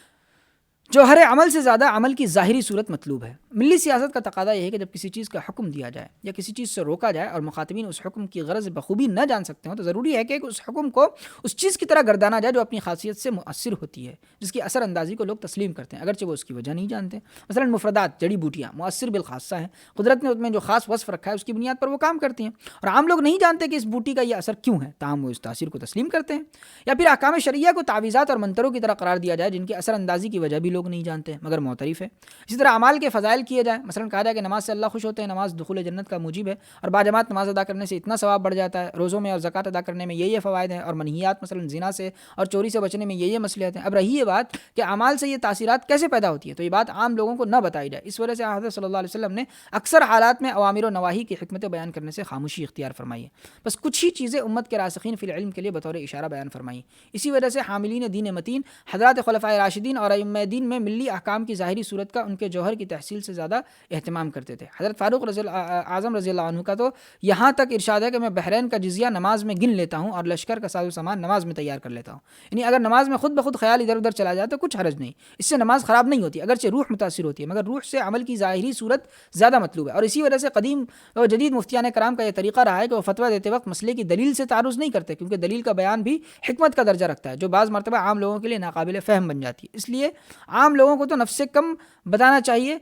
جوہر عمل سے زیادہ عمل کی ظاہری صورت مطلوب ہے۔ ملی سیاست کا تقاضا یہ ہے کہ جب کسی چیز کا حکم دیا جائے یا کسی چیز سے روکا جائے اور مخاطبین اس حکم کی غرض بخوبی نہ جان سکتے ہوں تو ضروری ہے کہ اس حکم کو اس چیز کی طرح گردانا جائے جو اپنی خاصیت سے مؤثر ہوتی ہے، جس کی اثر اندازی کو لوگ تسلیم کرتے ہیں اگرچہ وہ اس کی وجہ نہیں جانتے۔ مثلا مفردات، جڑی بوٹیاں مؤثر بالخاصہ ہیں، قدرت نے اس میں جو خاص وصف رکھا ہے اس کی بنیاد پر وہ کام کرتی ہیں، اور عام لوگ نہیں جانتے کہ اس بوٹی کا یہ اثر کیوں ہے، تاہم وہ اس تاثیر کو تسلیم کرتے ہیں۔ یا پھر احکام شرعیہ کو تعویذات اور منتروں کی طرح قرار دیا جائے جن کی اثر اندازی کی وجہ بھی لوگ نہیں جانتے مگر معترف ہے۔ اسی طرح اعمال کے فضائل کیے جائیں، مثلا کہا جائے کہ نماز سے اللہ خوش ہوتے ہیں، نماز دخول جنت کا موجب ہے، اور باجماعت نماز ادا کرنے سے اتنا ثواب بڑھ جاتا ہے، روزوں میں اور زکوٰۃ ادا کرنے میں یہ فوائد ہیں، اور منہیات مثلا زنا سے اور چوری سے بچنے میں یہ مصلحت ہیں۔ اب رہی یہ بات کہ اعمال سے یہ تاثیرات کیسے پیدا ہوتی ہیں، تو یہ بات عام لوگوں کو نہ بتائی جائے، اس وجہ سے حضرت صلی اللہ علیہ وسلم نے اکثر حالات میں اوامر و نواہی کی حکمتیں بیان کرنے سے خاموشی اختیار فرمائی ہے، بس کچھ ہی چیزیں امت کے راسخین فی العلم کے لیے بطور اشارہ بیان فرمائی۔ اسی وجہ سے حاملین دین متین حضرات خلفائے راشدین اور ائمہ دین میں ملی احکام کی ظاہری صورت کا ان کے جوہر کی تحصیل سے زیادہ اہتمام کرتے تھے۔ حضرت فاروق اعظم رضی اللہ عنہ کا تو یہاں تک ارشاد ہے کہ میں بحرین کا جزیہ نماز میں گن لیتا ہوں اور لشکر کا ساز و سامان نماز میں تیار کر لیتا ہوں، یعنی اگر نماز میں خود بخود خیال ادھر ادھر چلا جائے تو کچھ حرج نہیں، اس سے نماز خراب نہیں ہوتی، اگرچہ روح متاثر ہوتی ہے مگر روح سے عمل کی ظاہری صورت زیادہ مطلوب ہے۔ اور اسی وجہ سے قدیم اور جدید مفتیان کرام کا یہ طریقہ رہا ہے کہ وہ فتویٰ دیتے وقت مسئلے کی دلیل سے تعارض نہیں کرتے، کیونکہ دلیل کا بیان بھی حکمت کا درجہ رکھتا ہے جو بعض مرتبہ عام لوگوں کے لیے ناقابل فہم بن جاتی ہے۔ اس لیے عام لوگوں کو تو نفس سے کم بتانا چاہیے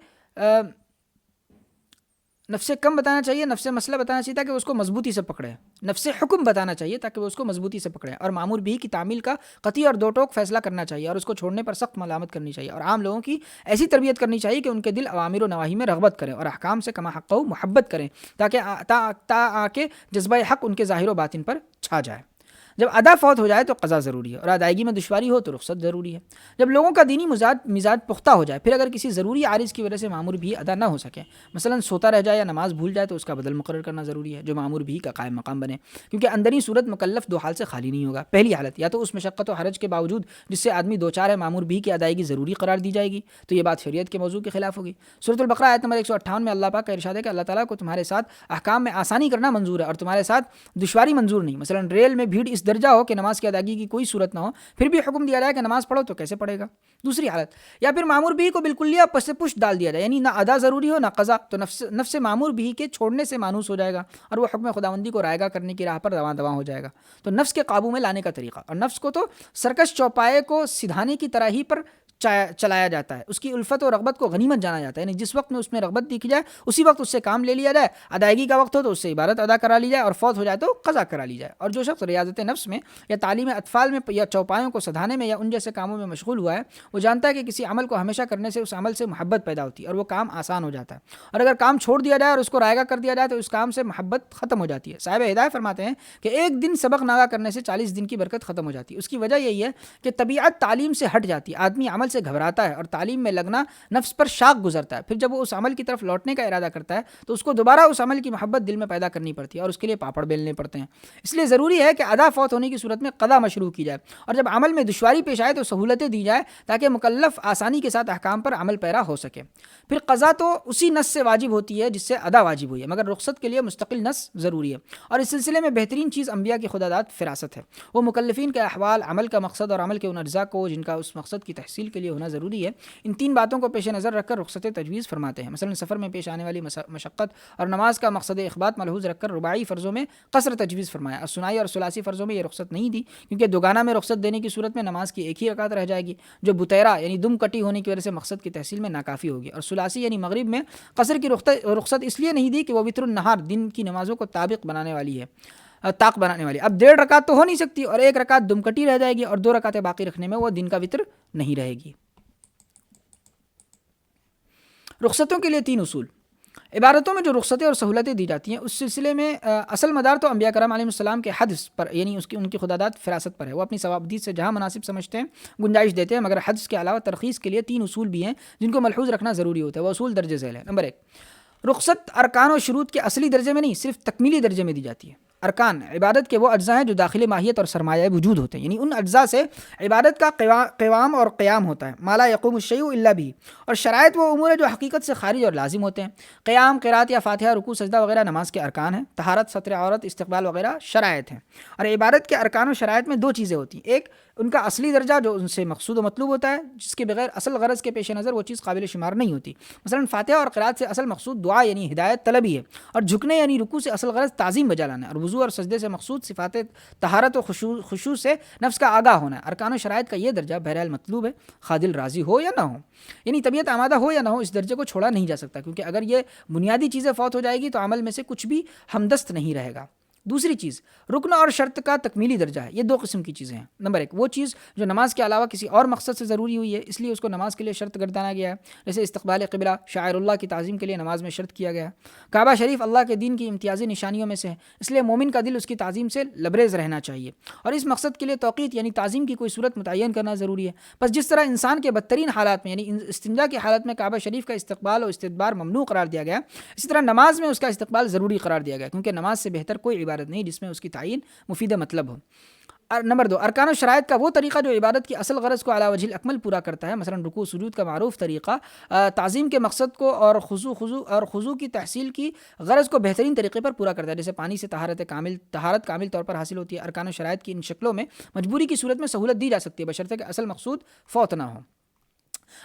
نفس کم بتانا چاہیے، نفس مسئلہ بتانا چاہیے تاکہ وہ اس کو مضبوطی سے پکڑے، نفس حکم بتانا چاہیے تاکہ وہ اس کو مضبوطی سے پکڑے، اور معمور بھی کی تعمیل کا قطعی اور دو ٹوک فیصلہ کرنا چاہیے، اور اس کو چھوڑنے پر سخت ملامت کرنی چاہیے، اور عام لوگوں کی ایسی تربیت کرنی چاہیے کہ ان کے دل اوامر و نواہی میں رغبت کریں اور احکام سے کما حق و محبت کریں، تاکہ تا کہ جذبہ حق ان کے ظاہر و باطن پر چھا جائے۔ جب ادا فوت ہو جائے تو قضا ضروری ہے، اور ادائیگی میں دشواری ہو تو رخصت ضروری ہے۔ جب لوگوں کا دینی مزاج پختہ ہو جائے، پھر اگر کسی ضروری عارض کی وجہ سے معمور بھی ادا نہ ہو سکے، مثلا سوتا رہ جائے یا نماز بھول جائے، تو اس کا بدل مقرر کرنا ضروری ہے جو معمور بھی کا قائم مقام بنے، کیونکہ اندرین صورت مکلف دو حال سے خالی نہیں ہوگا۔ پہلی حالت، یا تو اس مشقت و حرج کے باوجود جس سے آدمی دوچار ہے معمور بھی کی ادائیگی ضروری قرار دی جائے گی، تو یہ بات شریعت کے موضوع کے خلاف ہوگی۔ سورۃ البقرہ آیت نمبر 158 میں اللہ پاک کا ارشاد ہے کہ اللہ تعالیٰ کو تمہارے ساتھ احکام میں آسانی کرنا منظور ہے اور تمہارے ساتھ دشواری منظور نہیں۔ مثلا ریل میں بھیڑ اس درجہ ہو کہ نماز کی ادائیگی کی کوئی صورت نہ ہو، پھر بھی حکم دیا جائے کہ نماز پڑھو، تو کیسے پڑھے گا؟ دوسری حالت، یا پھر معمور بھی کو بالکلیہ پس پش ڈال دیا جائے، یعنی نہ ادا ضروری ہو نہ قضا، تو نفس معمور بھی کے چھوڑنے سے مانوس ہو جائے گا اور وہ حکم خداوندی کو رائگاں کرنے کی راہ پر رواں دواں ہو جائے گا۔ تو نفس کے قابو میں لانے کا طریقہ، اور نفس کو تو سرکش چوپائے کو سدھانے کی طرح ہی پر چلایا جاتا ہے، اس کی الفت و رغبت کو غنیمت جانا جاتا ہے، یعنی جس وقت میں اس میں رغبت دیکھی جائے اسی وقت اس سے کام لے لیا جائے، ادائیگی کا وقت ہو تو اس سے عبادت ادا کرا لی جائے، اور فوت ہو جائے تو قضا کرا لی جائے۔ اور جو شخص ریاضت نفس میں یا تعلیم اطفال میں یا چوپایوں کو سدھانے میں یا ان جیسے کاموں میں مشغول ہوا ہے، وہ جانتا ہے کہ کسی عمل کو ہمیشہ کرنے سے اس عمل سے محبت پیدا ہوتی ہے اور وہ کام آسان ہو جاتا ہے، اور اگر کام چھوڑ دیا جائے اور اس کو رائگاں کر دیا جائے تو اس کام سے محبت ختم ہو جاتی ہے۔ صاحب ہدایت فرماتے ہیں کہ ایک دن سبق ناغہ کرنے سے 40 دن کی برکت ختم ہو جاتی ہے۔ اس کی وجہ یہی ہے کہ طبیعت تعلیم سے ہٹ جاتی ہے، آدمی عمل سے گھبراتا ہے اور تعلیم میں لگنا نفس پر شاق گزرتا ہے، پھر جب وہ اس عمل کی طرف لوٹنے کا ارادہ کرتا ہے تو اس کو دوبارہ اس عمل کی محبت دل میں پیدا کرنی پڑتی ہے اور اس کے لیے پاپڑ بیلنے پڑتے ہیں۔ اس لیے ضروری ہے کہ ادا فوت ہونے کی صورت میں قضا مشروع کی جائے، اور جب عمل میں دشواری پیش آئے تو سہولتیں دی جائے تاکہ مکلف آسانی کے ساتھ احکام پر عمل پیرا ہو سکے۔ پھر قضا تو اسی نص سے واجب ہوتی ہے جس سے ادا واجب ہوئی ہے، مگر رخصت کے لیے مستقل نص ضروری ہے، اور اس سلسلے میں بہترین چیز انبیاء کی خداداد فراست ہے۔ وہ مکلفین کے احوال، عمل کا مقصد اور عمل کے ان اجزاء کو جن کا اس مقصد کی تحصیل کے لیے ہونا ضروری ہے، ان تین باتوں کو پیش نظر رکھ کر رخصت تجویز فرماتے ہیں۔ مثلا سفر میں پیش آنے والی مشقت اور نماز کا مقصد اخبات ملحوظ رکھ کر رباعی فرضوں میں قصر تجویز فرمایا، اور ثنائی اور ثلاثی فرضوں میں یہ رخصت نہیں دی، کیونکہ دوگانہ میں رخصت دینے کی صورت میں نماز کی ایک ہی رکعت رہ جائے گی جو بطیرہ یعنی دم کٹی ہونے کی وجہ سے مقصد کی تحصیل میں ناکافی ہوگی، اور ثلاثی یعنی مغرب میں قصر کی رخصت اس لیے نہیں دی کہ وہ وتر النہار دن کی نمازوں کو طاق بنانے والی ہے۔ اب 1.5 رکعت تو ہو نہیں سکتی اور 1 رکعت دم کٹی رہ جائے گی، اور 2 رکعتیں باقی رکھنے میں وہ دن کا وتر نہیں رہے گی۔ رخصتوں کے لیے 3 اصول۔ عبادتوں میں جو رخصتیں اور سہولتیں دی جاتی ہیں اس سلسلے میں اصل مدار تو انبیاء کرام علیہ السلام کے حدث پر، یعنی ان کی خداداد فراست پر ہے۔ وہ اپنی ثوابدید سے جہاں مناسب سمجھتے ہیں گنجائش دیتے ہیں، مگر حدث کے علاوہ ترخیص کے لیے 3 اصول بھی ہیں جن کو ملحوظ رکھنا ضروری ہوتا ہے۔ وہ اصول درج ذیل ہے۔ نمبر 1، رخصت ارکان و شروط کے اصلی درجے میں نہیں، صرف تکمیلی درجے میں دی جاتی ہے۔ ارکان عبادت کے وہ اجزاء ہیں جو داخل ماہیت اور سرمایہ وجود ہوتے ہیں، یعنی ان اجزاء سے عبادت کا قوام اور قیام ہوتا ہے، ما لا یقوم الشیء الا به۔ اور شرائط وہ امور ہیں جو حقیقت سے خارج اور لازم ہوتے ہیں۔ قیام، قرات یا فاتحہ، رکوع، سجدہ وغیرہ نماز کے ارکان ہیں۔ طہارت، ستر عورت، استقبال وغیرہ شرائط ہیں۔ اور عبادت کے ارکان و شرائط میں 2 چیزیں ہوتی ہیں، ایک ان کا اصلی درجہ جو ان سے مقصود و مطلوب ہوتا ہے، جس کے بغیر اصل غرض کے پیش نظر وہ چیز قابل شمار نہیں ہوتی۔ مثلا فاتحہ اور قرات سے اصل مقصود دعا یعنی ہدایت طلبی ہے، اور جھکنے یعنی رکوع سے اصل غرض تعظیم بجا لانا ہے، اور وضو اور سجدے سے مقصود صفات طہارت و خشوع سے نفس کا آگاہ ہونا ہے۔ ارکان و شرائط کا یہ درجہ بہرحال مطلوب ہے، خواہ دل راضی ہو یا نہ ہو، یعنی طبیعت آمادہ ہو یا نہ ہو، اس درجے کو چھوڑا نہیں جا سکتا، کیونکہ اگر یہ بنیادی چیزیں فوت ہو جائے گی تو عمل میں سے کچھ بھی ہمدست نہیں رہے گا۔ دوسری چیز، رکن اور شرط کا تکمیلی درجہ ہے۔ یہ 2 قسم کی چیزیں ہیں۔ نمبر 1، وہ چیز جو نماز کے علاوہ کسی اور مقصد سے ضروری ہوئی ہے، اس لیے اس کو نماز کے لیے شرط گردانا گیا ہے، جیسے استقبال قبلہ شاعر اللہ کی تعظیم کے لیے نماز میں شرط کیا گیا ہے۔ کعبہ شریف اللہ کے دین کی امتیازی نشانیوں میں سے ہے، اس لیے مومن کا دل اس کی تعظیم سے لبریز رہنا چاہیے، اور اس مقصد کے لیے توقیت یعنی تعظیم کی کوئی صورت متعین کرنا ضروری ہے۔ بس جس طرح انسان کے بدترین حالات میں یعنی استنجا کی حالت میں کعبہ شریف کا استقبال و استدبار ممنوع قرار دیا گیا، اسی طرح نماز میں اس کا استقبال ضروری قرار دیا گیا، کیونکہ نماز سے بہتر کوئی عبادت نہیں جس میں اس کی تعین مفید مطلب ہو۔ نمبر 2، ارکان و شرائط کا وہ طریقہ جو عبادت کی اصل غرض کو علی وجہ الاکمل پورا کرتا ہے، مثلا رکوع سجود کا معروف طریقہ تعظیم کے مقصد کو اور خضوع کی تحصیل کی غرض کو بہترین طریقے پر پورا کرتا ہے، جیسے پانی سے طہارت کامل طور پر حاصل ہوتی ہے۔ ارکان و شرائط کی ان شکلوں میں مجبوری کی صورت میں سہولت دی جا سکتی ہے، بشرطے کہ اصل مقصود فوت نہ ہو۔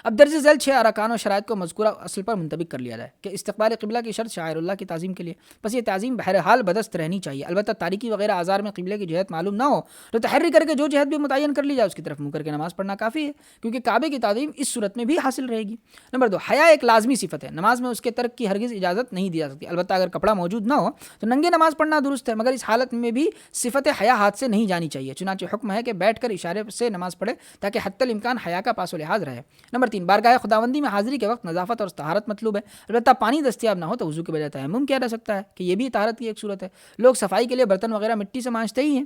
اب درج ذیل 6 ارکان و شرائط کو مذکورہ اصل پر منطبق کر لیا جائے کہ استقبال قبلہ کی شرط شاعر اللہ کی تعظیم کے لیے، بس یہ تعظیم بہرحال بدست رہنی چاہیے، البتہ تاریکی وغیرہ آزار میں قبلے کی جہت معلوم نہ ہو تو تحری کر کے جو جہت بھی متعین کر لی جائے اس کی طرف منہ کر کے نماز پڑھنا کافی ہے، کیونکہ کعبے کی تعظیم اس صورت میں بھی حاصل رہے گی۔ نمبر 2، حیا ایک لازمی صفت ہے، نماز میں اس کے ترک کی ہرگز اجازت نہیں دی جا سکتی، البتہ اگر کپڑا موجود نہ ہو تو ننگے نماز پڑھنا درست ہے، مگر اس حالت میں بھی صفت حیا ہاتھ سے نہیں جانی چاہیے، چنانچہ حکم ہے کہ بیٹھ کر اشارے سے نماز پڑھے تاکہ حتی الامکان حیا کا پاس و لحاظ رہے۔ نمبر 3، بارگاہ خداوندی میں حاضری کے وقت نظافت اور طہارت مطلوب ہے، البتہ پانی دستیاب نہ ہو تو وضو کے بجائے تیمم کیا جا سکتا ہے کہ یہ بھی طہارت کی ایک صورت ہے، لوگ صفائی کے لیے برتن وغیرہ مٹی سے مانجتے ہی ہیں۔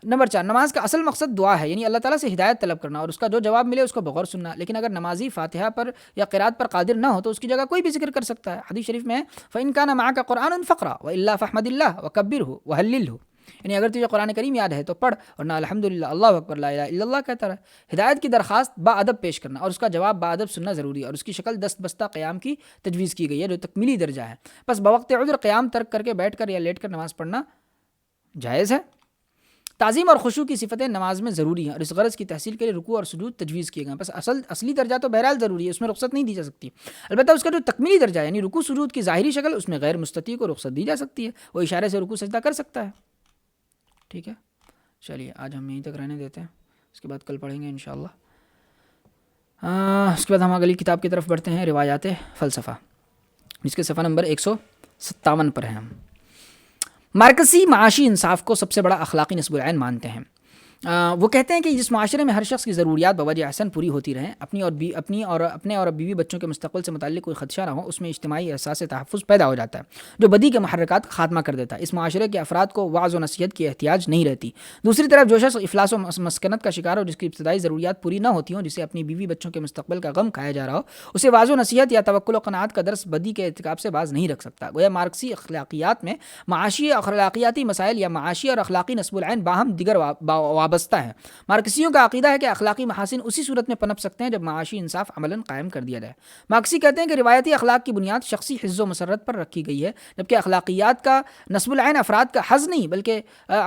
نمبر 4، نماز کا اصل مقصد دعا ہے، یعنی اللہ تعالیٰ سے ہدایت طلب کرنا اور اس کا جو جواب ملے اس کو بغور سننا، لیکن اگر نمازی فاتحہ پر یا قرات پر قادر نہ ہو تو اس کی جگہ کوئی بھی ذکر کر سکتا ہے۔ حدیث شریف میں ہے فَإِن كَانَ مَعَكَ قُرْآنٌ فَاقْرَأْ وَإِلَّا فَاحْمَدِ اللَّهَ وَكَبِّرْهُ وَهَلِّلْهُ، یعنی اگر تجھے قرآن کریم یاد ہے تو پڑھ، اور نہ الحمدللہ، اللہ اکبر، لا الہ الا اللہ کہتا رہے۔ ہدایت کی درخواست با ادب پیش کرنا اور اس کا جواب با ادب سننا ضروری ہے، اور اس کی شکل دست بستہ قیام کی تجویز کی گئی ہے جو تکمیلی درجہ ہے، پس بوقت عذر قیام ترک کر کے بیٹھ کر یا لیٹ کر نماز پڑھنا جائز ہے۔ تعظیم اور خشوع کی صفتیں نماز میں ضروری ہیں اور اس غرض کی تحصیل کے لیے رکوع اور سجود تجویز کیے گئے ہیں، بس اصلی درجہ تو بہرحال ضروری ہے، اس میں رخصت نہیں دی جا سکتی، البتہ اس کا جو تکمیلی درجہ ہے یعنی رکوع سجود کی ظاہری شکل، اس میں غیر مستطیع کو رخصت دی جا سکتی ہے، وہ اشارے سے رکوع سجدہ کر سکتا ہے۔ ٹھیک ہے، چلیے آج ہم یہیں تک رہنے دیتے ہیں، اس کے بعد کل پڑھیں گے انشاءاللہ۔ اس کے بعد ہم اگلی کتاب کی طرف بڑھتے ہیں، روایات فلسفہ، جس کے صفحہ نمبر 157 پر ہیں ہم۔ مارکسی معاشی انصاف کو سب سے بڑا اخلاقی نصب العین مانتے ہیں۔ وہ کہتے ہیں کہ جس معاشرے میں ہر شخص کی ضروریات بوجہ احسن پوری ہوتی رہیں، اپنے اور بیوی بچوں کے مستقبل سے متعلق کوئی خدشہ نہ ہو، اس میں اجتماعی احساس تحفظ پیدا ہو جاتا ہے جو بدی کے محرکات کا خاتمہ کر دیتا ہے۔ اس معاشرے کے افراد کو وعظ و نصیحت کی احتیاج نہیں رہتی۔ دوسری طرف جو شخص افلاس و مسکنت کا شکار ہو، جس کی ابتدائی ضروریات پوری نہ ہوتی ہوں، جسے اپنی بیوی بچوں کے مستقبل کا غم کھایا جا رہا ہو، اسے وعظ و نصیحت یا توکل و قناعت کا درس بدی کے ارتکاب سے باز نہیں رکھ سکتا۔ گویا مارکسی اخلاقیات میں معاشی اور اخلاقیاتی مسائل یا معاشی اور اخلاقی نصب العین باہم دیگر وابستہ ہیں۔ مارکسیوں کا عقیدہ ہے کہ اخلاقی محاسن اسی صورت میں پنپ سکتے ہیں جب معاشی انصاف عملاً قائم کر دیا جائے۔ مارکسی کہتے ہیں کہ روایتی اخلاق کی بنیاد شخصی حظ و مسرت پر رکھی گئی ہے، جبکہ اخلاقیات کا نصب العین افراد کا حظ نہیں بلکہ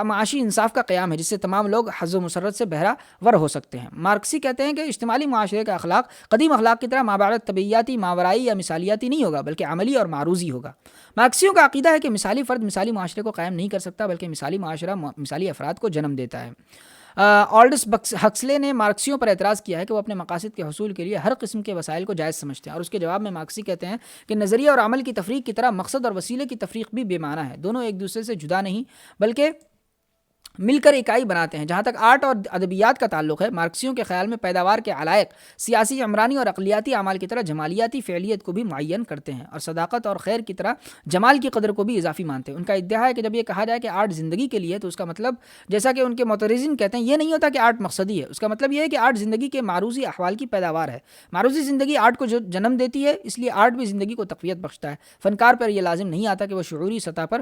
معاشی انصاف کا قیام ہے، جس سے تمام لوگ حظ و مسرت سے بہرہ ور ہو سکتے ہیں۔ مارکسی کہتے ہیں کہ اجتماعی معاشرے کا اخلاق قدیم اخلاق کی طرح مابعد طبیعیاتی، ماورائی یا مثالیاتی نہیں ہوگا بلکہ عملی اور معروضی ہوگا۔ مارکسیوں کا عقیدہ ہے کہ مثالی فرد مثالی معاشرے کو قائم نہیں کر سکتا بلکہ مثالی معاشرہ مثالی افراد کو جنم دیتا ہے۔ آلڈس ہکسلے نے مارکسیوں پر اعتراض کیا ہے کہ وہ اپنے مقاصد کے حصول کے لیے ہر قسم کے وسائل کو جائز سمجھتے ہیں، اور اس کے جواب میں مارکسی کہتے ہیں کہ نظریہ اور عمل کی تفریق کی طرح مقصد اور وسیلے کی تفریق بھی بے معنی ہے، دونوں ایک دوسرے سے جدا نہیں بلکہ مل کر اکائی بناتے ہیں۔ جہاں تک آرٹ اور ادبیات کا تعلق ہے، مارکسیوں کے خیال میں پیداوار کے علائق سیاسی، عمرانی اور اقلیتی اعمال کی طرح جمالیاتی فعلیت کو بھی معین کرتے ہیں، اور صداقت اور خیر کی طرح جمال کی قدر کو بھی اضافی مانتے ہیں۔ ان کا ادعا ہے کہ جب یہ کہا جائے کہ آرٹ زندگی کے لیے، تو اس کا مطلب، جیسا کہ ان کے معترضین کہتے ہیں، یہ نہیں ہوتا کہ آرٹ مقصدی ہے، اس کا مطلب یہ ہے کہ آرٹ زندگی کے معروضی احوال کی پیداوار ہے۔ معروضی زندگی آرٹ کو جنم دیتی ہے، اس لیے آرٹ بھی زندگی کو تقویت بخشتا ہے۔ فنکار پر یہ لازم نہیں آتا کہ وہ شعوری سطح پر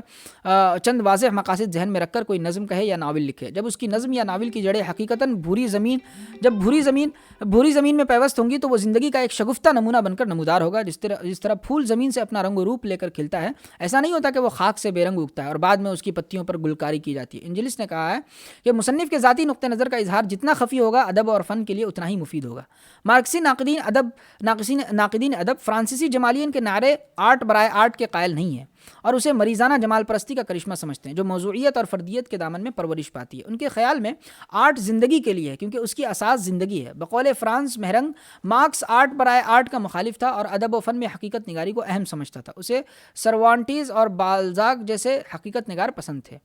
چند واضح مقاصد ذہن میں رکھ کر کوئی نظم کہے یا ناول لکھے۔ جب اس کی نظم یا ناول کی جڑیں حقیقتاً بھوری زمین میں پیوست ہوں گی تو وہ زندگی کا ایک شگفتہ نمونہ بن کر نمودار ہوگا۔ جس طرح پھول زمین سے اپنا رنگ و روپ لے کر کھلتا ہے، ایسا نہیں ہوتا کہ وہ خاک سے بے رنگ اگتا ہے اور بعد میں اس کی پتیوں پر گلکاری کی جاتی ہے۔ انجلس نے کہا ہے کہ مصنف کے ذاتی نقطہ نظر کا اظہار جتنا خفی ہوگا، ادب اور فن کے لیے اتنا ہی مفید ہوگا۔ مارکسی ناقدین ادب فرانسیسی جمالیین کے نعرے آرٹ برائے آرٹ کے قائل نہیں ہیں اور اسے مریضانہ جمال پرستی کا کرشمہ سمجھتے ہیں جو موضوعیت اور فردیت کے دامن میں پرورش پاتی ہے۔ ان کے خیال میں آرٹ زندگی کے لیے ہے کیونکہ اس کی اساس زندگی ہے۔ بقول فرانس مہرنگ، مارکس آرٹ برائے آرٹ کا مخالف تھا اور ادب و فن میں حقیقت نگاری کو اہم سمجھتا تھا۔ اسے سروانٹیز اور بالزاک جیسے حقیقت نگار پسند تھے۔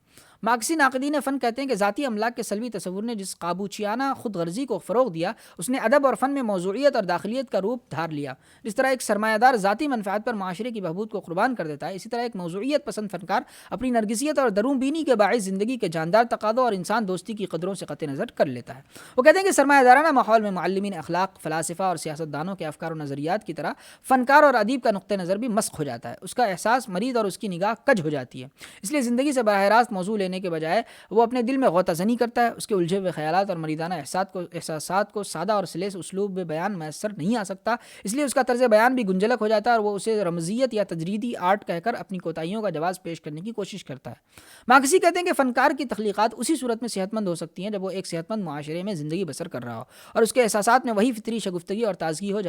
مارکسی ناقدین فن کہتے ہیں کہ ذاتی املاک کے سلبی تصور نے جس قابوچیانہ خود غرضی کو فروغ دیا، اس نے ادب اور فن میں موضوعیت اور داخلیت کا روپ دھار لیا۔ جس طرح ایک سرمایہ دار ذاتی منفعت پر معاشرے کی بہبود کو قربان کر دیتا ہے، اسی طرح ایک موضوعیت پسند فنکار اپنی نرگسیت اور درون بینی کے باعث زندگی کے جاندار تقاضوں اور انسان دوستی کی قدروں سے قطع نظر کر لیتا ہے۔ وہ کہتے ہیں کہ سرمایہ دارانہ ماحول میں معلمین اخلاق، فلاسفہ اور سیاست دانوں کے افکار و نظریات کی طرح فنکار اور ادیب کا نقطہ نظر بھی مسخ ہو جاتا ہے، اس کا احساس مرید اور اس کی نگاہ کج ہو جاتی ہے۔ اس لیے زندگی سے براہ راست موضوع لینے لینے کے بجائے وہ اپنے دل میں غوطہ زنی کرتا ہے. اس کے الجھے ہوئے خیالات اور مریدانہ احساسات کو سادہ اور سلیس اسلوب میں بیان میسر نہیں آ سکتا. اس لیے اس کا طرز بیان بھی گنجلک ہو جاتا ہے اور وہ اسے رمزیت یا تجریدی آرٹ کہہ کر اپنی کوتاہیوں کا جواز پیش کرنے کی کوشش کرتا ہے. مارکسی کہتے ہیں کہ فنکار کی تخلیقات اسی صورت میں صحت مند ہو سکتی ہیں جب وہ ایک صحت مند معاشرے میں زندگی بسر کر رہا ہو اور اس کے احساسات میں وہی فطری شگفتگی اور تازگی ہو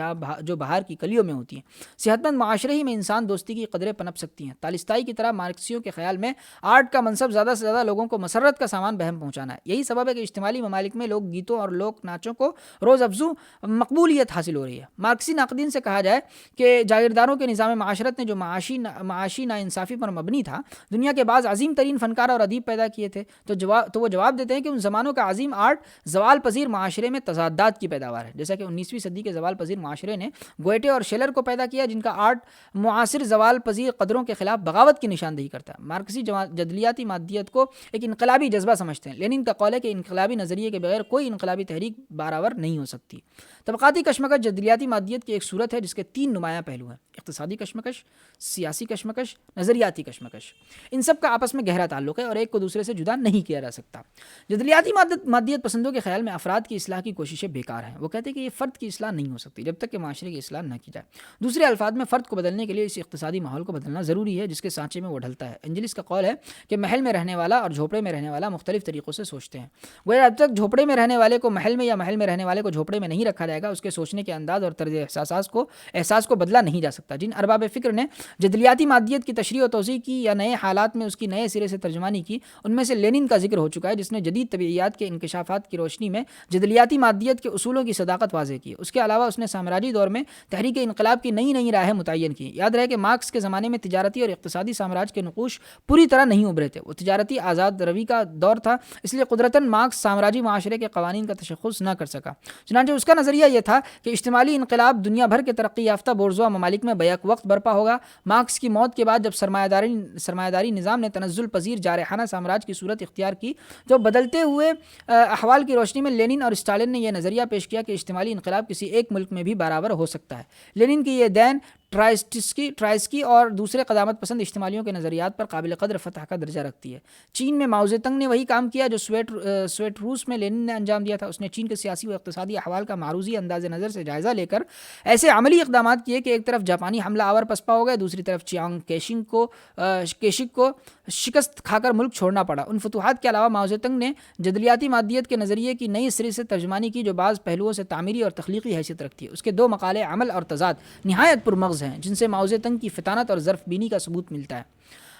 جو بہار کی کلیوں میں ہوتی ہیں. صحت مند معاشرے ہی میں انسان دوستی کی قدریں پنپ سکتی ہیں. تالستائی کی طرح مارکسیوں کے خیال میں آرٹ کا منصب زیادہ سے زیادہ لوگوں کو مسرت کا سامان بہم پہنچانا ہے. یہی سبب ہے کہ اجتماعی ممالک میں لوک گیتوں اور لوک ناچوں کو روز افزوں مقبولیت حاصل ہو رہی ہے. مارکسی ناقدین سے کہا جائے کہ جاگیرداروں کے نظام معاشرت نے جو معاشی ناانصافی پر مبنی تھا دنیا کے بعض عظیم ترین فنکار اور ادیب پیدا کیے تھے تو وہ جواب دیتے ہیں کہ ان زمانوں کا عظیم آرٹ زوال پذیر معاشرے میں تضادات کی پیداوار ہے. جیسا کہ 19ویں صدی کے زوال پذیر معاشرے نے گوئٹے اور شیلر کو پیدا کیا جن کا آرٹ معاصر زوال پذیر قدروں کے خلاف بغاوت کی نشاندہی کرتا ہے. مارکسی جدلیاتی مادیت کو ایک انقلابی جذبہ سمجھتے ہیں. لینن کا قول ہے کہ انقلابی نظریے کے بغیر کوئی انقلابی تحریک بارآور نہیں ہو سکتی. طبقاتی کشمکش جدلیاتی مادیت کی ایک صورت ہے جس کے 3 نمایاں پہلو ہیں: اقتصادی کشمکش، سیاسی کشمکش، نظریاتی کشمکش. ان سب کا آپس میں گہرا تعلق ہے اور ایک کو دوسرے سے جدا نہیں کیا جا سکتا. جدلیاتی مادیت پسندوں کے خیال میں افراد کی اصلاح کی کوششیں بیکار ہیں. وہ کہتے ہیں کہ یہ فرد کی اصلاح نہیں ہو سکتی جب تک کہ معاشرے کی اصلاح نہ کی جائے. دوسرے الفاظ میں فرد کو بدلنے کے لیے اس اقتصادی ماحول کو بدلنا ضروری ہے جس کے سانچے میں وہ ڈھلتا ہے. انجلس کا قول ہے کہ محل میں رہنے والا اور جھوپڑے میں رہنے والا مختلف طریقوں سے سوچتے ہیں. وہ اب تک جھوپڑے میں رہنے والے کو محل میں یا محل میں رہنے والے کو جھوپڑے میں نہیں رکھا جائے گا. اس کے سوچنے کے انداز اور طرز احساس کو بدلا نہیں جا سکتا. جن ارباب فکر نے جدلیاتی مادیت کی تشریح و توضیح کی یا نئے حالات میں اس کی نئے سرے سے ترجمانی کی ان میں سے لینن کا ذکر ہو چکا ہے جس نے جدید طبیعیات کے انکشافات کی روشنی میں جدلیاتی مادیت کے اصولوں کی صداقت واضح کی. اس کے علاوہ اس نے سامراجی دور میں تحریک انقلاب کی نئی راہیں متعین کی. یاد رہے کہ مارکس کے زمانے میں تجارتی اور اقتصادی سامراج کے نقوش پوری طرح نہیں ابھرے تھے. وہ تجارتی آزاد روی کا دور تھا اس لیے قدرتاً مارکس سامراجی معاشرے کے قوانین کا تشخص نہ کر سکا. چنانچہ اس کا نظریہ یہ تھا کہ اجتماعی انقلاب دنیا بھر کے ترقی یافتہ بورژوا ممالک میں بیک وقت برپا ہوگا. مارکس کی موت کے بعد جب سرمایہ داری نظام نے تنزل پذیر جارحانہ سامراج کی صورت اختیار کی تو بدلتے ہوئے احوال کی روشنی میں لینن اور اسٹالن نے یہ نظریہ پیش کیا کہ اجتماعی انقلاب کسی ایک ملک میں بھی برابر ہو سکتا ہے. لینن کی یہ دین ٹرائسکی اور دوسرے قدامت پسند اجتماعیوں کے نظریات پر قابل قدر فتح کا درجہ رکھتی ہے. چین میں ماؤ زیدونگ نے وہی کام کیا جو سوویت روس میں لینن نے انجام دیا تھا. اس نے چین کے سیاسی و اقتصادی احوال کا معروضی انداز نظر سے جائزہ لے کر ایسے عملی اقدامات کیے کہ ایک طرف جاپانی حملہ آور پسپا ہو گئے, دوسری طرف چیانگ کیشک کو شکست کھا کر ملک چھوڑنا پڑا. ان فتوحات کے علاوہ ماؤ زیدونگ نے جدلیاتی مادیت کے نظریے کی نئی سرے سے ترجمانی کی جو بعض پہلوؤں سے تعمیری اور تخلیقی حیثیت رکھتی ہے. اس کے 2 مقالے عمل اور تضاد نہایت پرمغز ہیں جن سے ماؤ زیدونگ کی فطانت اور ظرف بینی کا ثبوت ملتا ہے.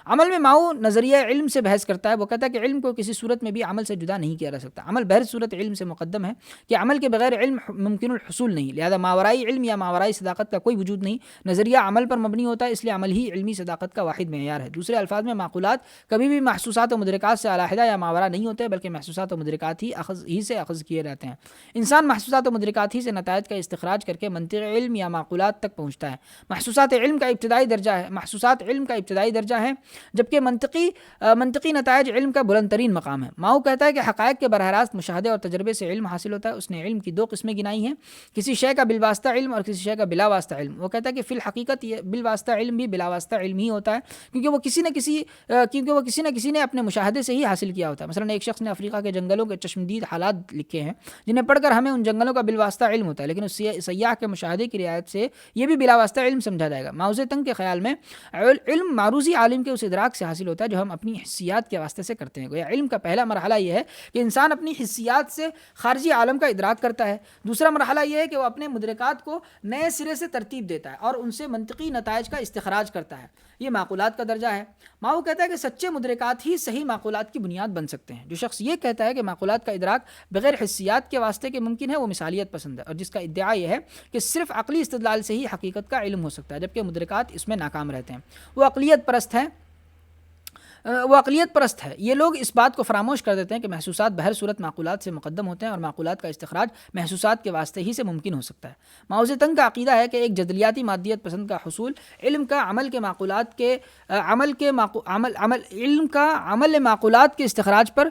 عمل میں ماؤ نظریہ علم سے بحث کرتا ہے. وہ کہتا ہے کہ علم کو کسی صورت میں بھی عمل سے جدا نہیں کیا جا سکتا. عمل بہر صورت علم سے مقدم ہے کہ عمل کے بغیر علم ممکن الحصول نہیں. لہذا ماورائی علم یا ماورائی صداقت کا کوئی وجود نہیں. نظریہ عمل پر مبنی ہوتا ہے اس لیے عمل ہی علمی صداقت کا واحد معیار ہے. دوسرے الفاظ میں معقولات کبھی بھی محسوسات و مدرکات سے علیحدہ یا ماورا نہیں ہوتے بلکہ محسوسات و مدرکات ہی سے اخذ کیے جاتے ہیں. انسان محسوسات و مدرکات ہی سے نتائج کا استخراج کر کے منطق علم یا معقولات تک پہنچتا ہے. محسوسات علم کا ابتدائی درجہ ہے جبکہ منطقی نتائج علم کا بلند ترین مقام ہے. ماؤ کہتا ہے کہ حقائق کے براہ راست مشاہدے اور تجربے سے علم حاصل ہوتا ہے. اس نے علم کی 2 قسمیں گنائی ہیں, کسی شے کا بالواسطہ علم اور کسی شے کا بلا واسطہ علم. وہ کہتا ہے کہ فی الحقیقت یہ بالواسطہ علم بھی بلا واسطہ علم ہی ہوتا ہے کیونکہ وہ کسی نہ کسی نے اپنے مشاہدے سے ہی حاصل کیا ہوتا ہے. مثلا ایک شخص نے افریقہ کے جنگلوں کے چشمدید حالات لکھے ہیں جنہیں پڑھ کر ہمیں ان جنگلوں کا بالواسطہ علم ہوتا ہے, لیکن اس سیاح کے مشاہدے کی رعایت سے یہ بھی بلا واسطہ علم سمجھا جائے گا. ماؤ زیدونگ کے خیال میں علم معروضی عالم کے اس ادراک سے حاصل ہوتا ہے جو ہم اپنی حسیات کے واسطے سے کرتے ہیں. گویا علم کا پہلا مرحلہ یہ ہے کہ انسان اپنی حسیات سے خارجی عالم کا ادراک کرتا ہے. دوسرا مرحلہ یہ ہے کہ وہ اپنے مدرکات کو نئے سرے سے ترتیب دیتا ہے اور ان سے منطقی نتائج کا استخراج کرتا ہے. یہ معقولات کا درجہ ہے. ماؤ کہتا ہے کہ سچے مدرکات ہی صحیح معقولات کی بنیاد بن سکتے ہیں. جو شخص یہ کہتا ہے کہ معقولات کا ادراک بغیر حسیات کے واسطے کے ممکن ہے وہ مثالیت پسند ہے اور جس کا ادعا یہ ہے کہ صرف عقلی استدلال سے ہی حقیقت کا علم ہو سکتا ہے جبکہ مدرکات اس میں ناکام رہتے ہیں. وہ عقلیت پرست ہے. یہ لوگ اس بات کو فراموش کر دیتے ہیں کہ محسوسات بہر صورت معقولات سے مقدم ہوتے ہیں اور معقولات کا استخراج محسوسات کے واسطے ہی سے ممکن ہو سکتا ہے. ماؤ زیدونگ کا عقیدہ ہے کہ ایک جدلیاتی مادیت پسند کا حصول علم کا معقولات کے استخراج پر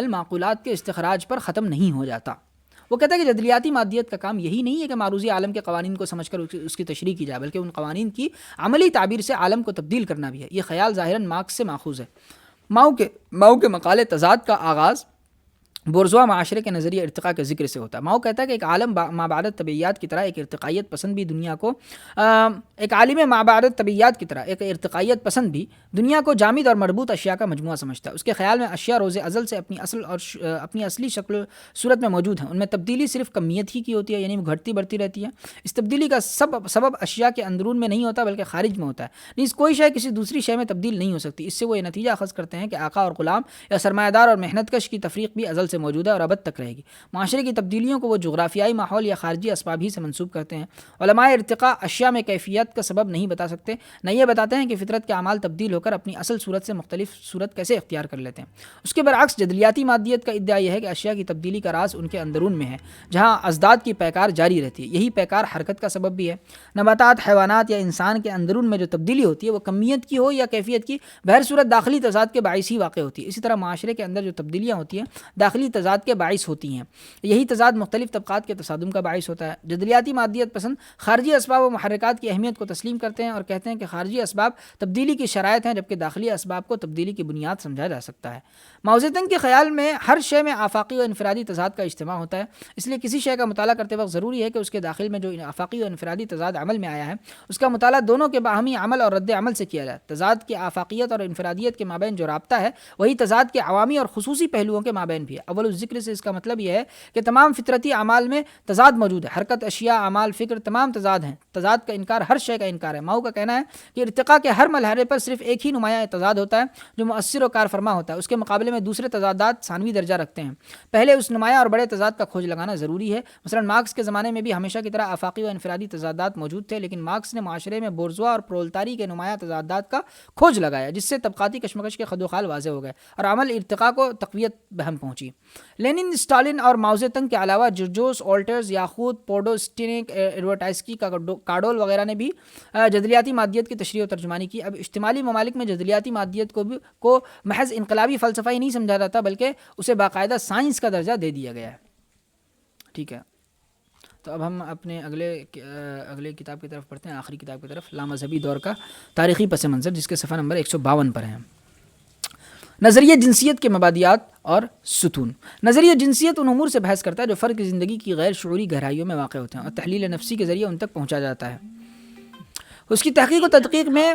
معقولات کے استخراج پر ختم نہیں ہو جاتا. وہ کہتا ہے کہ جدلیاتی مادیت کا کام یہی نہیں ہے کہ معروضی عالم کے قوانین کو سمجھ کر اس کی تشریح کی جائے، بلکہ ان قوانین کی عملی تعبیر سے عالم کو تبدیل کرنا بھی ہے۔ یہ خیال ظاہراً مارکس سے ماخوذ ہے۔ ماؤ کے مقالے تضاد کا آغاز بورژوا معاشرے کے نظریہ ارتقاء کے ذکر سے ہوتا ہے۔ ماؤ کہتا ہے کہ ایک عالم مابعد طبیعیات کی طرح ایک ارتقائیت پسند بھی دنیا کو ایک عالم مابعد طبیعیات کی طرح ایک ارتقائیت پسند بھی دنیا کو جامد اور مربوط اشیاء کا مجموعہ سمجھتا ہے۔ اس کے خیال میں اشیاء روز ازل سے اپنی اصلی شکل و صورت میں موجود ہیں، ان میں تبدیلی صرف کمیت ہی کی ہوتی ہے، یعنی گھٹتی بڑھتی رہتی ہے۔ اس تبدیلی کا سبب اشیاء کے اندرون میں نہیں ہوتا بلکہ خارج میں ہوتا ہے۔ نیز کوئی شے کسی دوسری شے میں تبدیل نہیں ہو سکتی۔ اس سے وہ یہ نتیجہ اخذ کرتے ہیں کہ آقا اور غلام یا سرمایہ دار اور محنت کش کی تفریق بھی ازل سے موجود ہے اور ابد تک رہے گی۔ معاشرے کی تبدیلیوں کو وہ جغرافیائی ماحول یا خارجی اسباب ہی سے منسوب کرتے ہیں۔ علماء ارتقاء اشیاء میں کیفیت کا سبب نہیں بتا سکتے، نہ یہ بتاتے ہیں کہ فطرت کے اعمال تبدیل ہو کر اپنی اصل صورت سے مختلف صورت کیسے اختیار کر لیتے ہیں۔ اس کے برعکس جدلیاتی مادیت کا ادعا یہ ہے کہ اشیاء کی تبدیلی کا راز ان کے اندرون میں ہے، جہاں ازداد کی پیکار جاری رہتی ہے۔ یہی پیکار حرکت کا سبب بھی ہے۔ نباتات، حیوانات یا انسان کے اندرون میں جو تبدیلی ہوتی ہے وہ کمیت کی ہو یا کیفیت کی، بہر صورت داخلی تضاد کے باعث ہی واقع ہوتی ہے۔ اسی طرح معاشرے کے اندر جو تبدیلیاں ہوتی ہیں داخلی تضاد کے باعث ہوتی ہیں۔ یہی تضاد مختلف طبقات کے تصادم کا باعث ہوتا ہے۔ جدلیاتی مادیت پسند خارجی اسباب و محرکات کی اہمیت کو تسلیم کرتے ہیں اور کہتے ہیں کہ خارجی اسباب تبدیلی کی شرائط ہیں، جبکہ داخلی اسباب کو تبدیلی کی بنیاد سمجھا جا سکتا ہے۔ ماؤ زیدونگ کے خیال میں ہر شے میں آفاقی و انفرادی تضاد کا اجتماع ہوتا ہے، اس لیے کسی شے کا مطالعہ کرتے وقت ضروری ہے کہ اس کے داخل میں جو آفاقی و انفرادی تضاد عمل میں آیا ہے اس کا مطالعہ دونوں کے باہمی عمل اور رد عمل سے کیا جائے۔ تضاد کی آفاقیت اور انفرادیت کے مابین جو رابطہ ہے وہی تضاد کے عوامی اور خصوصی پہلوؤں کے مابین بھی ہے۔ اول الذکر سے اس کا مطلب یہ ہے کہ تمام فطرتی اعمال میں تضاد موجود ہے۔ حرکت، اشیاء، اعمال، فکر تمام تضاد ہیں۔ تضاد کا انکار ہر شے کا انکار ہے۔ ماؤ کا کہنا ہے کہ ارتقاء کے ہر مرحلے پر صرف ایک ہی نمایاں تضاد ہوتا ہے جو مؤثر و کار فرما ہوتا ہے، اس کے مقابلے میں دوسرے تضادات ثانوی درجہ رکھتے ہیں۔ پہلے اس نمایاں اور بڑے تضاد کا کھوج لگانا ضروری ہے۔ مثلا مارکس کے زمانے میں بھی ہمیشہ کی طرح آفاقی و انفرادی تضادات موجود تھے، لیکن مارکس نے معاشرے میں بورژوا اور پرولتاری کے نمایاں تضادات کا کھوج لگایا، جس سے طبقاتی کشمکش کے خد و خال واضح ہو گئے اور عمل ارتقاء کو تقویت بہم پہنچی۔ لینن، اسٹالن اور ماؤ زیدونگ کے علاوہ جورجوس آلٹرز، یاخوت پوڈوسٹینک، ایڈورٹائزکی، کارڈول وغیرہ نے بھی جدلیاتی مادیت کی تشریح و ترجمانی کی۔ اب اشتمالی ممالک میں جدلیاتی مادیت کو محض انقلابی فلسفہ ہی نہیں سمجھا جاتا بلکہ اسے باقاعدہ سائنس کا درجہ دے دیا گیا ہے۔ ٹھیک ہے، تو اب ہم اپنے اگلے کتاب کی طرف پڑھتے ہیں، آخری کتاب کی طرف، لامذہبی دور کا تاریخی پس منظر، جس کے صفحہ نمبر 152 پر ہیں۔ نظریہ جنسیت کے مبادیات اور ستون۔ نظریہ جنسیت ان امور سے بحث کرتا ہے جو فرد کی زندگی کی غیر شعوری گہرائیوں میں واقع ہوتے ہیں اور تحلیل نفسی کے ذریعے ان تک پہنچا جاتا ہے۔ اس کی تحقیق و تدقیق میں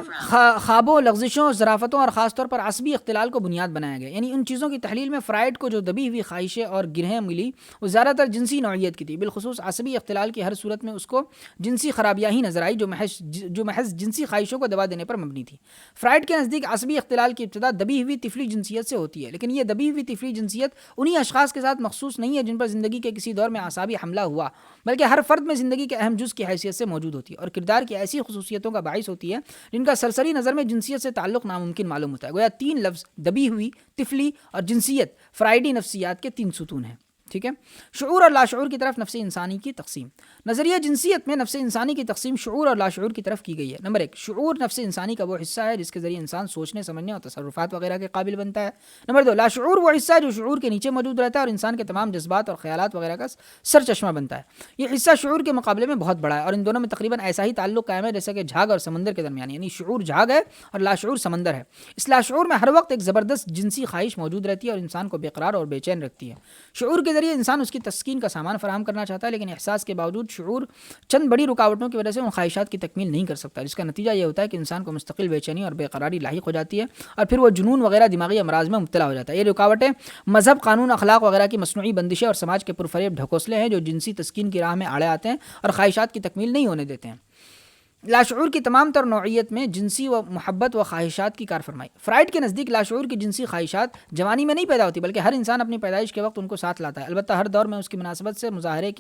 خوابوں، لغزشوں، ظرافتوں اور خاص طور پر عصبی اختلال کو بنیاد بنایا گیا۔ یعنی ان چیزوں کی تحلیل میں فرائڈ کو جو دبی ہوئی خواہشیں اور گرہیں ملی وہ زیادہ تر جنسی نوعیت کی تھی، بالخصوص عصبی اختلال کی ہر صورت میں اس کو جنسی خرابیاں ہی نظر آئی جو محض جنسی خواہشوں کو دبا دینے پر مبنی تھی۔ فرائڈ کے نزدیک عصبی اختلال کی ابتدا دبی ہوئی طفلی جنسیت سے ہوتی ہے، لیکن یہ دبی ہوئی طفلی جنسیت انہی اشخاص کے ساتھ مخصوص نہیں ہے جن پر زندگی کے کسی دور میں اعصابی حملہ ہوا، بلکہ ہر فرد میں زندگی کے اہم جز کی حیثیت سے موجود ہوتی ہے اور کردار کی ایسی خصوصیتوں کا باعث ہوتی ہے جن کا سرسری نظر میں جنسیت سے تعلق ناممکن معلوم ہوتا ہے۔ گویا تین لفظ دبی ہوئی، طفلی اور جنسیت فرائیڈی نفسیات کے تین ستون ہیں۔ ٹھیک ہے، شعور اور لاشعور کی طرف نفس انسانی کی تقسیم۔ نظریہ جنسیت میں نفس انسانی کی تقسیم شعور اور لاشعور کی طرف کی گئی ہے۔ نمبر 1، شعور نفس انسانی کا وہ حصہ ہے جس کے ذریعے انسان سوچنے، سمجھنے اور تصرفات وغیرہ کے قابل بنتا ہے۔ نمبر 2، لاشعور وہ حصہ ہے جو شعور کے نیچے موجود رہتا ہے اور انسان کے تمام جذبات اور خیالات وغیرہ کا سرچشمہ بنتا ہے۔ یہ حصہ شعور کے مقابلے میں بہت بڑا ہے اور ان دونوں میں تقریباً ایسا ہی تعلق قائم ہے جیسا کہ جھاگ اور سمندر کے درمیان، یعنی شعور جھاگ ہے اور لاشعور سمندر ہے۔ اس لاشعور میں ہر وقت ایک زبردست جنسی خواہش موجود رہتی ہے اور انسان کو بے قرار اور بے چین رکھتی ہے۔ شعور کے ذریعے انسان اس کی تسکین کا سامان فراہم کرنا چاہتا ہے، لیکن احساس کے باوجود شعور چند بڑی رکاوٹوں کی وجہ سے ان خواہشات کی تکمیل نہیں کر سکتا، جس کا نتیجہ یہ ہوتا ہے کہ انسان کو مستقل بے چینی اور بے قراری لاحق ہو جاتی ہے اور پھر وہ جنون وغیرہ دماغی امراض میں مبتلا ہو جاتا ہے۔ یہ رکاوٹیں مذہب، قانون، اخلاق وغیرہ کی مصنوعی بندشیں اور سماج کے پرفریب ڈھکوسلے ہیں جو جنسی تسکین کی راہ میں آڑے آتے ہیں اور خواہشات کی تکمیل نہیں ہونے دیتے ہیں۔ لاشعور کی تمام تر نوعیت میں جنسی و محبت و خواہشات کی کار فرمائی۔ فرائڈ کے نزدیک لاشعور کی جنسی خواہشات جوانی میں نہیں پیدا ہوتی بلکہ ہر انسان اپنی پیدائش کے وقت ان کو ساتھ لاتا ہے، البتہ ہر دور میں اس کی مناسبت سے مظاہرہ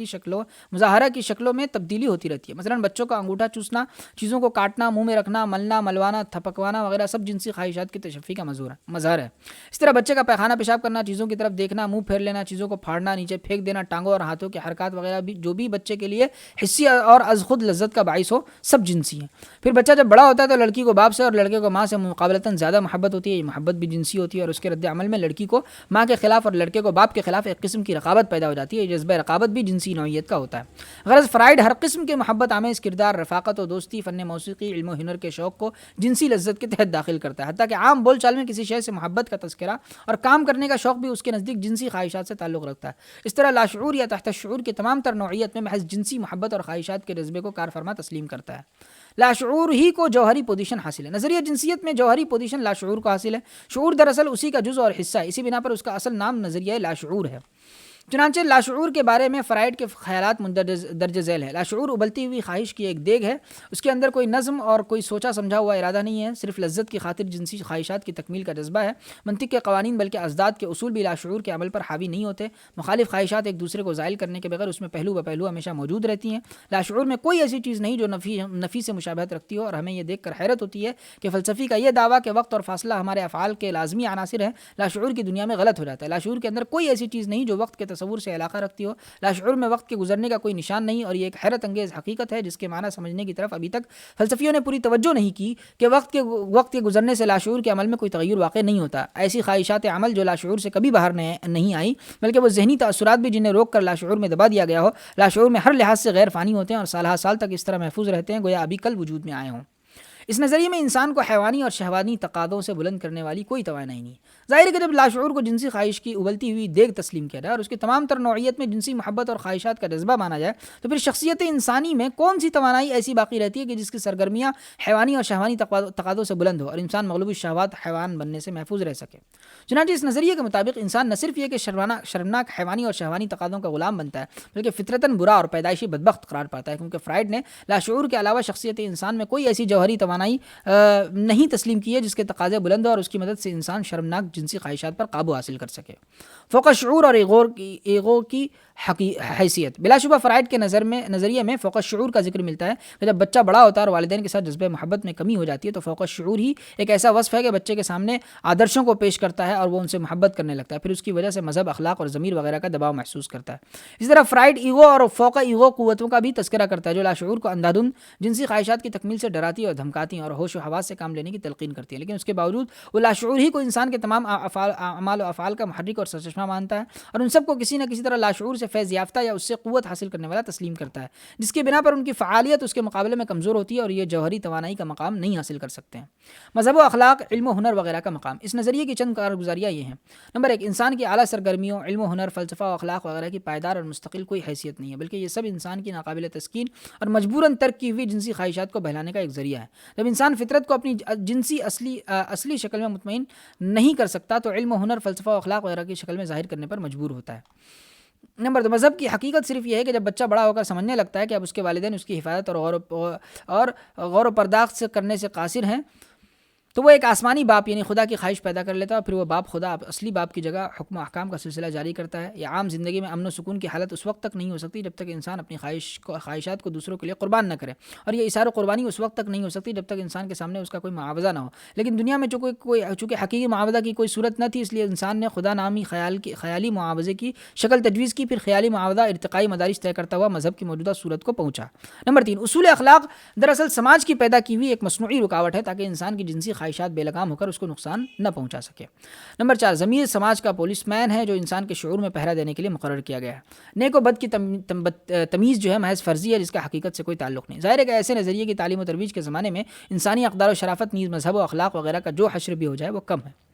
کی شکلوں میں تبدیلی ہوتی رہتی ہے۔ مثلا بچوں کا انگوٹھا چوسنا، چیزوں کو کاٹنا، منہ میں رکھنا، ملنا، ملوانا، تھپکوانا وغیرہ سب جنسی خواہشات کی تشفی کا مظہر ہے۔ اس طرح بچے کا پیخانہ پیشاب کرنا، چیزوں کی طرف دیکھنا، منہ پھیر لینا، چیزوں کو پھاڑنا، نیچے پھینک دینا، ٹانگوں اور ہاتھوں کی حرکات وغیرہ بھی جو بھی بچے کے لیے حسی اور از خود لذت کا باعث ہو، سب جنسی ہیں. پھر بچہ جب بڑا ہوتا ہے تو لڑکی کو باپ سے اور لڑکے کو ماں سے مقابلتاً زیادہ محبت ہوتی ہے. یہ محبت بھی جنسی ہوتی ہے اور اس کے رد عمل میں لڑکی کو ماں کے خلاف اور لڑکے کو باپ کے خلاف ایک قسم کی رقابت پیدا ہو جاتی ہے. یہ جذبہ رقابت بھی جنسی نوعیت کا ہوتا ہے. غرض فرائڈ ہر قسم کے محبت آمیز کردار، رفاقت و دوستی، فن موسیقی، علم و ہنر کے شوق کو جنسی لذت کے تحت داخل کرتا ہے. حتیٰ کہ عام بول چال میں کسی شے سے محبت کا تذکرہ اور کام کرنے کا شوق بھی اس کے نزدیک جنسی خواہشات سے تعلق رکھتا ہے. اس طرح لاشعور یا تحت الشعور کی تمام تر نوعیت میں محض جنسی محبت اور خواہشات کے جذبے کو کارفرما تسلیم کرتا ہے. لاشعور ہی کو جوہری پوزیشن حاصل ہے. نظریہ جنسیت میں جوہری پوزیشن لاشعور کو حاصل ہے. شعور دراصل اسی کا جزء اور حصہ ہے. اسی بنا پر اس کا اصل نام نظریہ لاشعور ہے. چنانچہ لاشعور کے بارے میں فرائڈ کے خیالات درج ذیل ہے. لاشعور ابلتی ہوئی خواہش کی ایک دیگ ہے. اس کے اندر کوئی نظم اور کوئی سوچا سمجھا ہوا ارادہ نہیں ہے. صرف لذت کی خاطر جنسی خواہشات کی تکمیل کا جذبہ ہے. منطق کے قوانین بلکہ ازداد کے اصول بھی لاشعور کے عمل پر حاوی نہیں ہوتے. مخالف خواہشات ایک دوسرے کو زائل کرنے کے بغیر اس میں پہلو بپہلو ہمیشہ موجود رہتی ہیں. لاشعور میں کوئی ایسی چیز نہیں جو نفی سے مشابہت رکھتی ہو، اور ہمیں یہ دیکھ کر حیرت ہوتی ہے کہ فلسفی کا یہ دعویٰ کہ وقت اور فاصلہ ہمارے افعال کے لازمی عناصر ہیں لاشعور کی دنیا میں غلط ہو جاتا ہے. لاشعور کے اندر کوئی ایسی چیز نہیں جو وقت کے تصور سے علاقہ رکھتی ہو. لاشعور میں وقت کے گزرنے کا کوئی نشان نہیں، اور یہ ایک حیرت انگیز حقیقت ہے جس کے معنی سمجھنے کی طرف ابھی تک فلسفیوں نے پوری توجہ نہیں کی کہ وقت کے گزرنے سے لاشعور کے عمل میں کوئی تغیر واقع نہیں ہوتا. ایسی خواہشات عمل جو لاشعور سے کبھی باہر نہیں آئی بلکہ وہ ذہنی تاثرات بھی جنہیں روک کر لاشعور میں دبا دیا گیا ہو، لاشعور میں ہر لحاظ سے غیر فانی ہوتے ہیں اور سالہ سال تک اس طرح محفوظ رہتے ہیں گویا ابھی کل وجود میں آئے ہوں. اس نظریے میں انسان کو حیوانی اور شہوانی تقاضوں سے بلند کرنے والی کوئی توانائی نہیں. ظاہر ہے کہ جب لاشعور کو جنسی خواہش کی ابلتی ہوئی دیگ تسلیم کیا جائے اور اس کی تمام تر نوعیت میں جنسی محبت اور خواہشات کا جذبہ مانا جائے تو پھر شخصیت انسانی میں کون سی توانائی ایسی باقی رہتی ہے کہ جس کی سرگرمیاں حیوانی اور شہوانی تقاضوں سے بلند ہو اور انسان مغلوب الشہوات حیوان بننے سے محفوظ رہ سکے. چنانچہ اس نظریے کے مطابق انسان نہ صرف یہ کہ شرمناک حیوانی اور شہوانی تقاضوں کا غلام بنتا ہے بلکہ فطرتاً برا اور پیدائشی بدبخت قرار پاتا ہے، کیونکہ فرائڈ نے لاشعور کے علاوہ شخصیت انسان میں کوئی ایسی جوہری توانائی نہیں تسلیم کی ہے جس کے تقاضے بلند ہو اور اس کی مدد سے انسان شرمناک جنسی خواہشات پر قابو حاصل کر سکے. فوق الشعور اور ایگو کی حیثیت. بلا شبہ فرائڈ کے نظریے میں فوق الشعور کا ذکر ملتا ہے کہ جب بچہ بڑا ہوتا ہے اور والدین کے ساتھ جذبہ محبت میں کمی ہو جاتی ہے تو فوق الشعور ہی ایک ایسا وصف ہے کہ بچے کے سامنے آدرشوں کو پیش کرتا ہے اور وہ ان سے محبت کرنے لگتا ہے، پھر اس کی وجہ سے مذہب، اخلاق اور ضمیر وغیرہ کا دباؤ محسوس کرتا ہے. اسی طرح فرائڈ ایگو اور فوق ایگو قوتوں کا بھی تذکرہ کرتا ہے جو لاشعور کو اندھادھند جنسی خواہشات کی تکمیل سے ڈراتی اور دھمکاتی ہیں اور ہوش و حواس سے کام لینے کی تلقین کرتی ہے. لیکن اس کے باوجود وہ لاشعور ہی کو انسان کے تمام اعمال و افعال کا محرک اور سرچشمہ مانتا ہے اور ان سب کو کسی نہ کسی طرح لاشعور سے فیض یافتہ یا اس سے قوت حاصل کرنے والا تسلیم کرتا ہے، جس کی بنا پر ان کی فعالیت اس کے مقابلے میں کمزور ہوتی ہے اور یہ جوہری توانائی کا مقام نہیں حاصل کر سکتے ہیں. مذہب و اخلاق، علم و ہنر وغیرہ کا مقام. اس نظریے کی چند کارگزاریاں یہ ہیں. نمبر 1، انسان کی اعلیٰ سرگرمیوں، علم و ہنر، فلسفہ و اخلاق وغیرہ کی پائیدار اور مستقل کوئی حیثیت نہیں ہے، بلکہ یہ سب انسان کی ناقابل تسکین اور مجبوراً ترک کی ہوئی جنسی خواہشات کو بہلانے کا ایک ذریعہ ہے. جب انسان فطرت کو اپنی جنسی اصلی شکل میں مطمئن نہیں کر سکتا تو علم و ہنر، فلسفہ و اخلاق وغیرہ کی شکل میں ظاہر کرنے پر مجبور ہوتا ہے. نمبر 2، مذہب کی حقیقت صرف یہ ہے کہ جب بچہ بڑا ہو کر سمجھنے لگتا ہے کہ اب اس کے والدین اس کی حفاظت اور غور و پرداخت کرنے سے قاصر ہیں تو وہ ایک آسمانی باپ یعنی خدا کی خواہش پیدا کر لیتا ہے اور پھر وہ باپ خدا اصلی باپ کی جگہ حکم و احکام کا سلسلہ جاری کرتا ہے. یہ عام زندگی میں امن و سکون کی حالت اس وقت تک نہیں ہو سکتی جب تک انسان اپنی خواہشات کو دوسروں کے لیے قربان نہ کرے، اور یہ اثار و قربانی اس وقت تک نہیں ہو سکتی جب تک انسان کے سامنے اس کا کوئی معاوضہ نہ ہو. لیکن دنیا میں چونکہ حقیقی معاوضہ کی کوئی صورت نہ تھی، اس لیے انسان نے خدا نامی خیالی معاوضے کی شکل تجویز کی، پھر خیالی معاوضہ ارتقائی مدارج طے کرتا ہوا مذہب کی موجودہ صورت کو پہنچا. نمبر 3، اصول اخلاق دراصل سماج کی پیدا کی ہوئی ایک مصنوعی رکاوٹ ہے تاکہ انسان کی جنسی خواہشات بے لگام ہو کر اس کو نقصان نہ پہنچا سکے. نمبر 4، ضمیر سماج کا پولیس مین ہے جو انسان کے شعور میں پہرا دینے کے لیے مقرر کیا گیا ہے. نیک و بد کی تمیز جو ہے محض فرضی ہے جس کا حقیقت سے کوئی تعلق نہیں. ظاہر ہے کہ ایسے نظریے کی تعلیم و ترویج کے زمانے میں انسانی اقدار و شرافت نیز مذہب و اخلاق وغیرہ کا جو حشر بھی ہو جائے وہ کم ہے.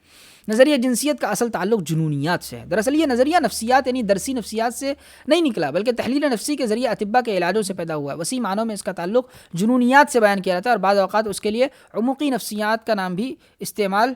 نظریہ جنسیت کا اصل تعلق جنونیات سے ہے. دراصل یہ نظریہ نفسیات یعنی درسی نفسیات سے نہیں نکلا بلکہ تحلیل نفسی کے ذریعے اطباء کے علاجوں سے پیدا ہوا ہے. وسیع معنوں میں اس کا تعلق جنونیات سے بیان کیا جاتا ہے اور بعض اوقات اس کے لیے عموقی نفسیات کا نام بھی استعمال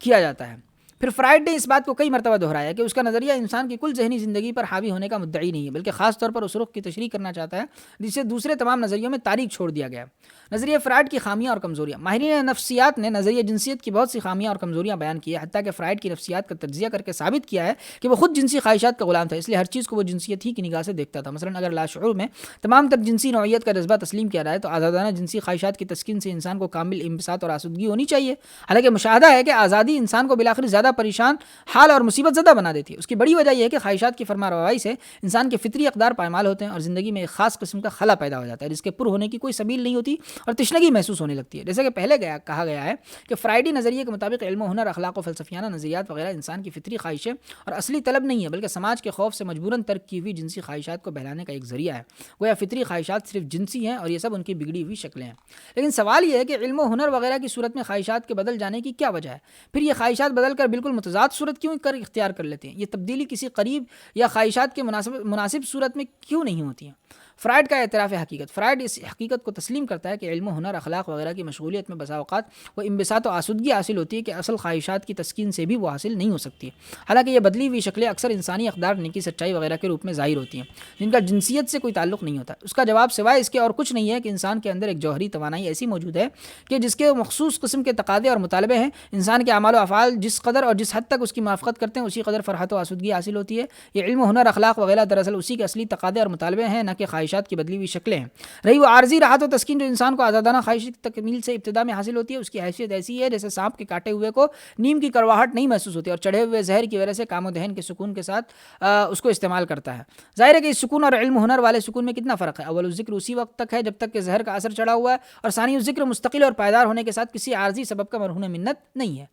کیا جاتا ہے. پھر فرائڈ نے اس بات کو کئی مرتبہ دہرایا کہ اس کا نظریہ انسان کی کل ذہنی زندگی پر حاوی ہونے کا مدعی نہیں ہے بلکہ خاص طور پر اس رخ کی تشریح کرنا چاہتا ہے جسے دوسرے تمام نظریوں میں تاریک چھوڑ دیا گیا. نظریہ فرائڈ کی خامیاں اور کمزوریاں. ماہرین نفسیات نے نظریہ جنسیت کی بہت سی خامیاں اور کمزوریاں بیان کی ہیں، حتیٰ کہ فرائڈ کی نفسیات کا تجزیہ کر کے ثابت کیا ہے کہ وہ خود جنسی خواہشات کا غلام تھا، اس لیے ہر چیز کو وہ جنسیت ہی کی نگاہ سے دیکھتا تھا. مثلا اگر لاشعور میں تمام تر جنسی نوعیت کا جذبہ تسلیم کیا جائے تو آزادانہ جنسی خواہشات کی تسکین سے انسان کو کامل انبساط اور آسودگی ہونی چاہیے. حالانکہ مشاہدہ ہے کہ آزادی انسان کو بالآخر زیادہ پریشان حال اور مصیبت زدہ بنا دیتی ہے۔ اس کی بڑی وجہ یہ ہے کہ خواہشات کی فرما روائی سے انسان کے فطری اقدار پائمال ہوتے ہیں اور زندگی میں ایک خاص قسم کا خلا پیدا ہو جاتا ہے جس کے پر ہونے کی کوئی سبیل نہیں ہوتی اور تشنگی محسوس ہونے لگتی ہے۔ جیسا کہ پہلے کہا گیا ہے کہ فرائیڈی نظریے کے مطابق علم و ہنر، اخلاق و فلسفیانہ نظریات وغیرہ انسان کی فطری خواہشیں اور اصلی طلب نہیں ہے، بلکہ سماج کے خوف سے مجبوراً ترک کی ہوئی جنسی خواہشات کو بہلانے کا ایک ذریعہ ہے۔ گویا فطری خواہشات صرف جنسی ہیں اور یہ سب ان کی بگڑی ہوئی شکلیں ہیں۔ لیکن سوال یہ ہے کہ علم و ہنر وغیرہ کی صورت میں خواہشات کے بدل جانے کی کیا وجہ ہے؟ پھر یہ خواہشات بدل کر بالکل متضاد صورت کیوں اختیار کر لیتے ہیں؟ یہ تبدیلی کسی قریب یا خواہشات کے مناسب صورت میں کیوں نہیں ہوتی ہیں؟ فرائیڈ کا اعتراف حقیقت۔ فرائیڈ اس حقیقت کو تسلیم کرتا ہے کہ علم و ہنر، اخلاق وغیرہ کی مشغولیت میں بسا اوقات وہ انبساط و آسودگی حاصل ہوتی ہے کہ اصل خواہشات کی تسکین سے بھی وہ حاصل نہیں ہو سکتی ہے۔ حالانکہ یہ بدلی ہوئی شکلیں اکثر انسانی اقدار، نیکی، سچائی وغیرہ کے روپ میں ظاہر ہوتی ہیں جن کا جنسیت سے کوئی تعلق نہیں ہوتا۔ اس کا جواب سوائے اس کے اور کچھ نہیں ہے کہ انسان کے اندر ایک جوہری توانائی ایسی موجود ہے کہ جس کے مخصوص قسم کے تقاضے اور مطالبے ہیں۔ انسان کے اعمال و افعال جس قدر اور جس حد تک اس کی موافقت کرتے ہیں اسی قدر فرحت و آسودگی حاصل ہوتی ہے۔ یہ علم و ہنر، اخلاق وغیرہ دراصل اسی کے اصلی تقاضے اور مطالبے ہیں، نہ کہ خواہشات کی بدلی ہوئی شکلیں ہیں۔ رہی وہ عارضی راحت و تسکین جو انسان کو آزادانہ خواہش کی تکمیل سے ابتدا میں حاصل ہوتی ہے، اس کی حیثیت ایسی ہے جیسے سانپ کے کاٹے ہوئے کو نیم کی کڑواہٹ نہیں محسوس ہوتی اور چڑھے ہوئے زہر کی وجہ سے کام و دہن کے سکون کے ساتھ اس کو استعمال کرتا ہے۔ ظاہر ہے کہ اس سکون اور علم و ہنر والے سکون میں کتنا فرق ہے۔ اول الذکر اسی وقت تک ہے جب تک کہ زہر کا اثر چڑھا ہوا ہے، اور ثانی الذکر مستقل اور پائیدار ہونے کے ساتھ کسی عارضی سبب کا مرہون منت نہیں ہے۔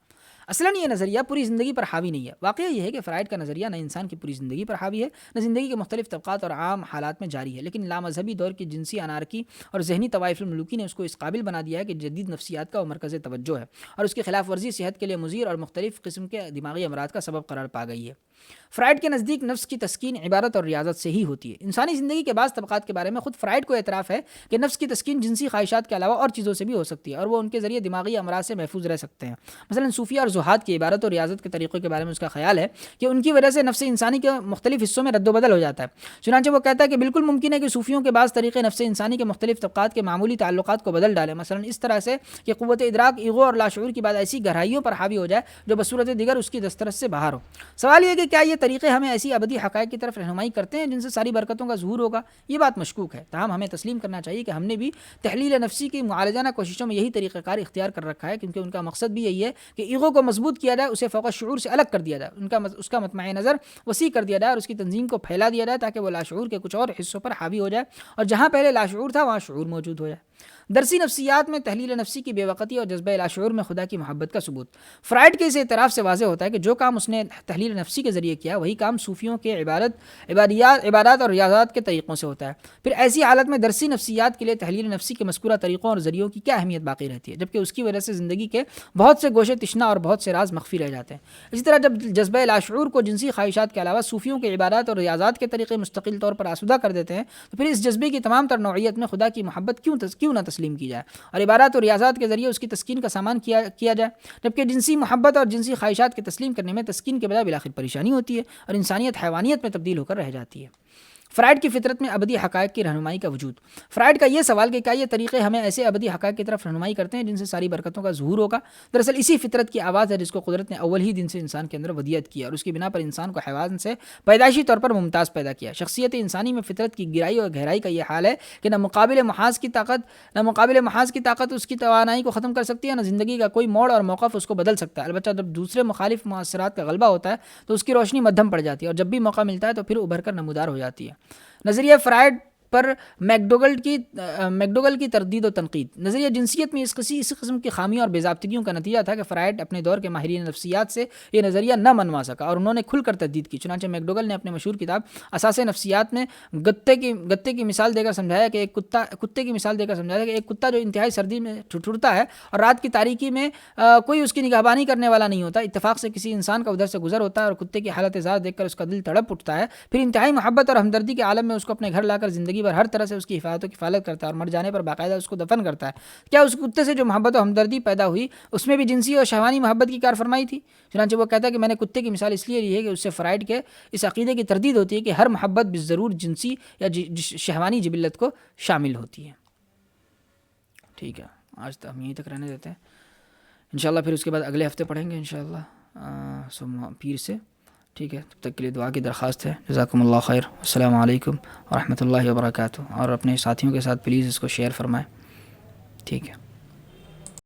اصلاً یہ نظریہ پوری زندگی پر حاوی نہیں ہے۔ واقعہ یہ ہے کہ فرائیڈ کا نظریہ نہ انسان کی پوری زندگی پر حاوی ہے، نہ زندگی کے مختلف طبقات اور عام حالات میں جاری ہے، لیکن لامذہبی دور کی جنسی انارکی اور ذہنی طوائف الملوکی نے اس کو اس قابل بنا دیا ہے کہ جدید نفسیات کا وہ مرکز توجہ ہے، اور اس کی خلاف ورزی صحت کے لیے مضر اور مختلف قسم کے دماغی امراض کا سبب قرار پا گئی ہے۔ فرائیڈ کے نزدیک نفس کی تسکین عبادت اور ریاضت سے ہی ہوتی ہے۔ انسانی زندگی کے بعض طبقات کے بارے میں خود فرائیڈ کو اعتراف ہے کہ نفس کی تسکین جنسی خواہشات کے علاوہ اور چیزوں سے بھی ہو سکتی ہے اور وہ ان کے ذریعے دماغی امراض سے محفوظ رہ سکتے ہیں۔ مثلا صوفیہ اور زہاد کی عبادت اور ریاضت کے طریقوں کے بارے میں اس کا خیال ہے کہ ان کی وجہ سے نفس انسانی کے مختلف حصوں میں رد و بدل ہو جاتا ہے۔ چنانچہ وہ کہتا ہے کہ بالکل ممکن ہے کہ صوفیوں کے بعض طریقے نفس انسانی کے مختلف طبقات کے معمولی تعلقات کو بدل ڈالیں، مثلا اس طرح سے کہ قوت ادراک، ایگو اور لاشعور کی بات ایسی گہرائیوں پر حاوی ہو جائے جو بصورت دیگر اس کی دسترس سے باہر ہو۔ سوال یہ ہے کہ کیا یہ طریقے ہمیں ایسی ابدی حقائق کی طرف رہنمائی کرتے ہیں جن سے ساری برکتوں کا ظہور ہوگا؟ یہ بات مشکوک ہے، تاہم ہمیں تسلیم کرنا چاہیے کہ ہم نے بھی تحلیل نفسی کی معالجانہ کوششوں میں یہی طریقہ کار اختیار کر رکھا ہے، کیونکہ ان کا مقصد بھی یہی ہے کہ ایگو کو مضبوط کیا جائے، اسے فوق شعور سے الگ کر دیا جائے، اس کا مطمع نظر وسیع کر دیا جائے اور اس کی تنظیم کو پھیلا دیا جائے تاکہ وہ لاشعور کے کچھ اور حصوں پر حاوی ہو جائے، اور جہاں پہلے لاشعور تھا وہاں شعور موجود ہو جائے۔ درسی نفسیات میں تحلیل نفسی کی بے وقتی اور جذبہ لاشعور میں خدا کی محبت کا ثبوت۔ فرائیڈ کے اس اعتراف سے واضح ہوتا ہے کہ جو کام اس نے تحلیل نفسی کے ذریعے کیا وہی کام صوفیوں کے عبادات اور ریاضات کے طریقوں سے ہوتا ہے۔ پھر ایسی حالت میں درسی نفسیات کے لیے تحلیل نفسی کے مذکورہ طریقوں اور ذریعوں کی کیا اہمیت باقی رہتی ہے، جبکہ اس کی وجہ سے زندگی کے بہت سے گوشے تشنا اور بہت سے راز مخفی رہ جاتے ہیں۔ اسی طرح جب جذبہ لاشعور کو جنسی خواہشات کے علاوہ صوفیوں کے عبادات اور ریاضات کے طریقے مستقل طور پر آسودہ کر دیتے ہیں تو پھر اس جذبے کی تمام تر نوعیت میں خدا کی محبت کیوں نہ تسلیم کی جائے اور عبادات اور ریاضات کے ذریعے اس کی تسکین کا سامان کیا جائے، جبکہ جنسی محبت اور جنسی خواہشات کے تسلیم کرنے میں تسکین کے بجائے بالآخر پریشانی ہوتی ہے اور انسانیت حیوانیت میں تبدیل ہو کر رہ جاتی ہے۔ فرائیڈ کی فطرت میں ابدی حقائق کی رہنمائی کا وجود۔ فرائیڈ کا یہ سوال کہ کیا یہ طریقے ہمیں ایسے ابدی حقائق کی طرف رہنمائی کرتے ہیں جن سے ساری برکتوں کا ظہور ہوگا، دراصل اسی فطرت کی آواز ہے جس کو قدرت نے اول ہی دن سے انسان کے اندر ودیعت کیا اور اس کی بنا پر انسان کو حیوان سے پیدائشی طور پر ممتاز پیدا کیا۔ شخصیت انسانی میں فطرت کی گہرائی اور گہرائی کا یہ حال ہے کہ نہ مقابل محاذ کی طاقت اس کی توانائی کو ختم کر سکتی ہے، نہ زندگی کا کوئی موڑ اور موقف اس کو بدل سکتا ہے۔ البتہ جب دوسرے مخالف مؤثرات کا غلبہ ہوتا ہے تو اس کی روشنی مدھم پڑ جاتی ہے اور جب بھی موقع ملتا ہے تو پھر ابھر کر نمودار ہو جاتی ہے۔ نظریہ فرائیڈ پر میکڈوگل کی تردید و تنقید۔ نظریہ جنسیت میں اس قسم کی خامیوں اور بے ضابطگیوں کا نتیجہ تھا کہ فرائیڈ اپنے دور کے ماہرین نفسیات سے یہ نظریہ نہ منوا سکا اور انہوں نے کھل کر تردید کی۔ چنانچہ میکڈوگل نے اپنے مشہور کتاب اساس نفسیات میں گتے کی مثال دے کر سمجھایا کہ ایک کتا جو انتہائی سردی میں ٹھٹھرتا ہے اور رات کی تاریکی میں کوئی اس کی نگہبانی کرنے والا نہیں ہوتا، اتفاق سے کسی انسان کا ادھر سے گزر ہوتا ہے اور کتے کی حالت زار دیکھ کر اس کا دل تڑپ اٹھتا ہے، پھر انتہائی محبت اور ہمدردی کے عالم میں اس کو اپنے گھر لا کر زندگی پر ہر طرح سے اس کی حفاظت و کفالت کرتا ہے اور مر جانے پر باقاعدہ اس کو دفن کرتا ہے۔ کیا اس کتے سے جو محبت و ہمدردی پیدا ہوئی اس میں بھی جنسی اور شہوانی محبت کی کار فرمائی تھی؟ چنانچہ وہ کہتا ہے کہ میں نے کتے کی مثال اس لیے لی ہے کہ اس سے فرائیڈ کے اس عقیدے کی تردید ہوتی ہے کہ ہر محبت بالضرور جنسی یا شہوانی جبلت کو شامل ہوتی ہے۔ ٹھیک ہے، آج تو ہم یہیں تک رہنے دیتے ہیں، انشاءاللہ پھر اس کے بعد اگلے ہفتے پڑھیں گے انشاءاللہ پیر سے۔ ٹھیک ہے، تب تک کے لیے دعا کی درخواست ہے۔ جزاکم اللہ خیر، السلام علیکم ورحمۃ اللہ وبرکاتہ، اور اپنے ساتھیوں کے ساتھ پلیز اس کو شیئر فرمائیں۔ ٹھیک ہے۔